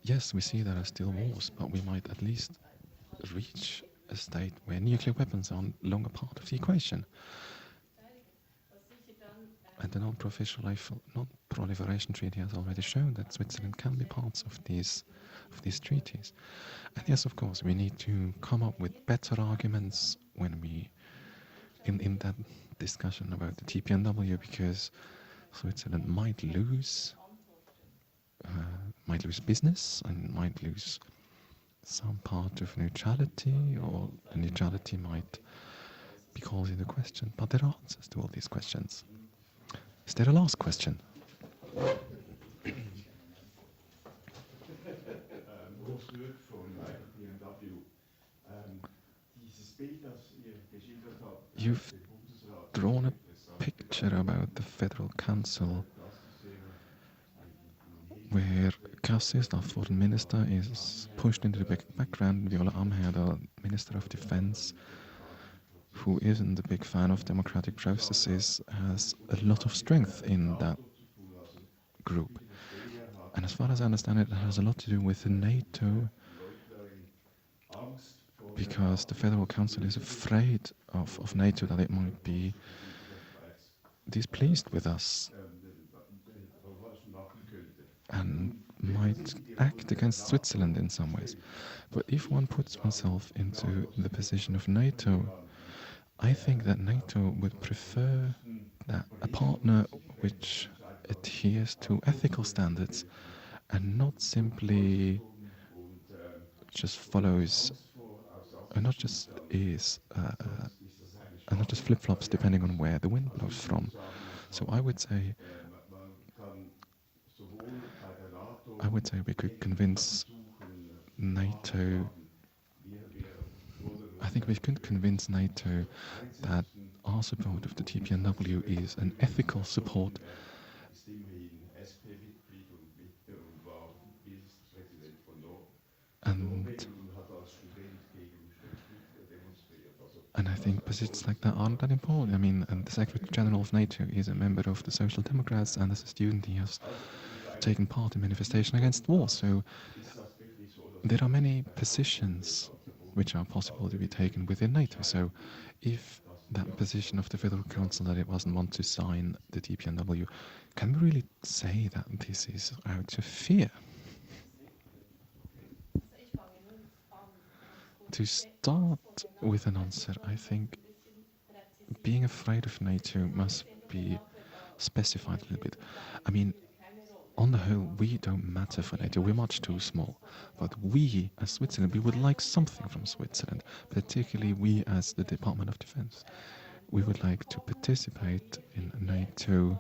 yes, we see there are still wars, but we might at least reach a state where nuclear weapons are no longer part of the equation. And the non-proliferation treaty has already shown that Switzerland can be part of these treaties. And yes, of course, we need to come up with better arguments when we in that discussion about the TPNW, because Switzerland might lose business and might lose some part of neutrality, or the neutrality might be called into question. But there are answers to all these questions. Is there a last question? You've drawn a picture about the Federal Council where Cassis, our foreign minister, is pushed into the background. Viola Amher, the Minister of Defense, who isn't a big fan of democratic processes, has a lot of strength in that group. And as far as I understand it, has a lot to do with NATO, because the Federal Council is afraid of NATO, that it might be displeased with us and might act against Switzerland in some ways. But if one puts oneself into the position of NATO, I think that NATO would prefer that a partner which adheres to ethical standards and not simply just follows, and not just flip-flops depending on where the wind blows from. So I would say we could convince NATO. I think we could convince NATO that our support of the TPNW is an ethical support. And I think positions like that aren't that important. I mean, the Secretary General of NATO is a member of the Social Democrats, and as a student he has taken part in manifestation against war. So there are many positions which are possible to be taken within NATO. So if that position of the Federal Council that it doesn't want to sign the TPNW, can we really say that this is out of fear? To start with an answer, I think being afraid of NATO must be specified a little bit. I mean, on the whole, we don't matter for NATO, we're much too small. But we, as Switzerland, we would like something from Switzerland, particularly we as the Department of Defense. We would like to participate in NATO,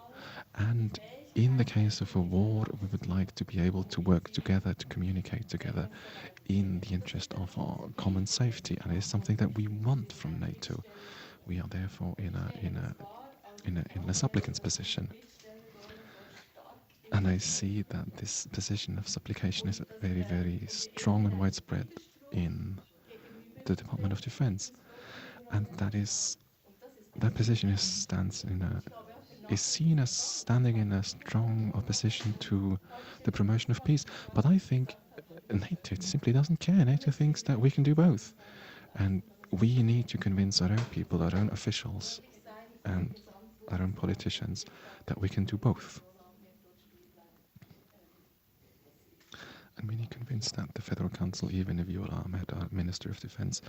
and in the case of a war, we would like to be able to work together, to communicate together in the interest of our common safety, and it's something that we want from NATO. We are therefore in a supplicant's position. And I see that this position of supplication is very, very strong and widespread in the Department of Defense. and that position is seen as standing in a strong opposition to the promotion of peace. But I think NATO simply doesn't care. NATO thinks that we can do both, and we need to convince our own people, our own officials, and our own politicians that we can do both. And when you're convinced that the Federal Council, even if Viola Ahmed, our Minister of Defense,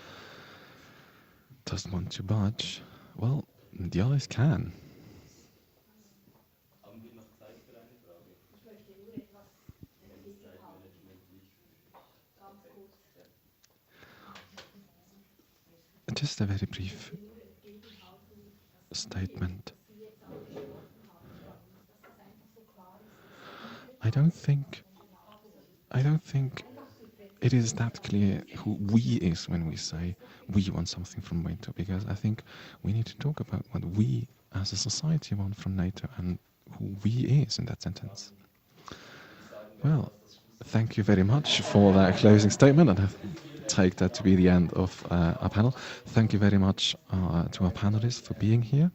doesn't want to budge, well, the others can. Just a very brief statement. I don't think it is that clear who we is when we say we want something from NATO, because I think we need to talk about what we as a society want from NATO and who we is in that sentence. Well, thank you very much for that closing statement, and I take that to be the end of our panel. Thank you very much to our panelists for being here,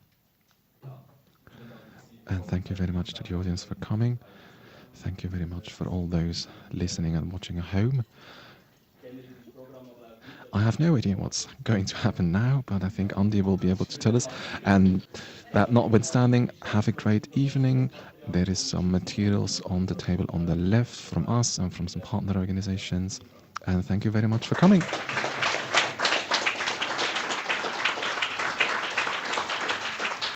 and thank you very much to the audience for coming. Thank you very much for all those listening and watching at home. I have no idea what's going to happen now, but I think Andy will be able to tell us. And that notwithstanding, have a great evening. There is some materials on the table on the left from us and from some partner organizations. And thank you very much for coming.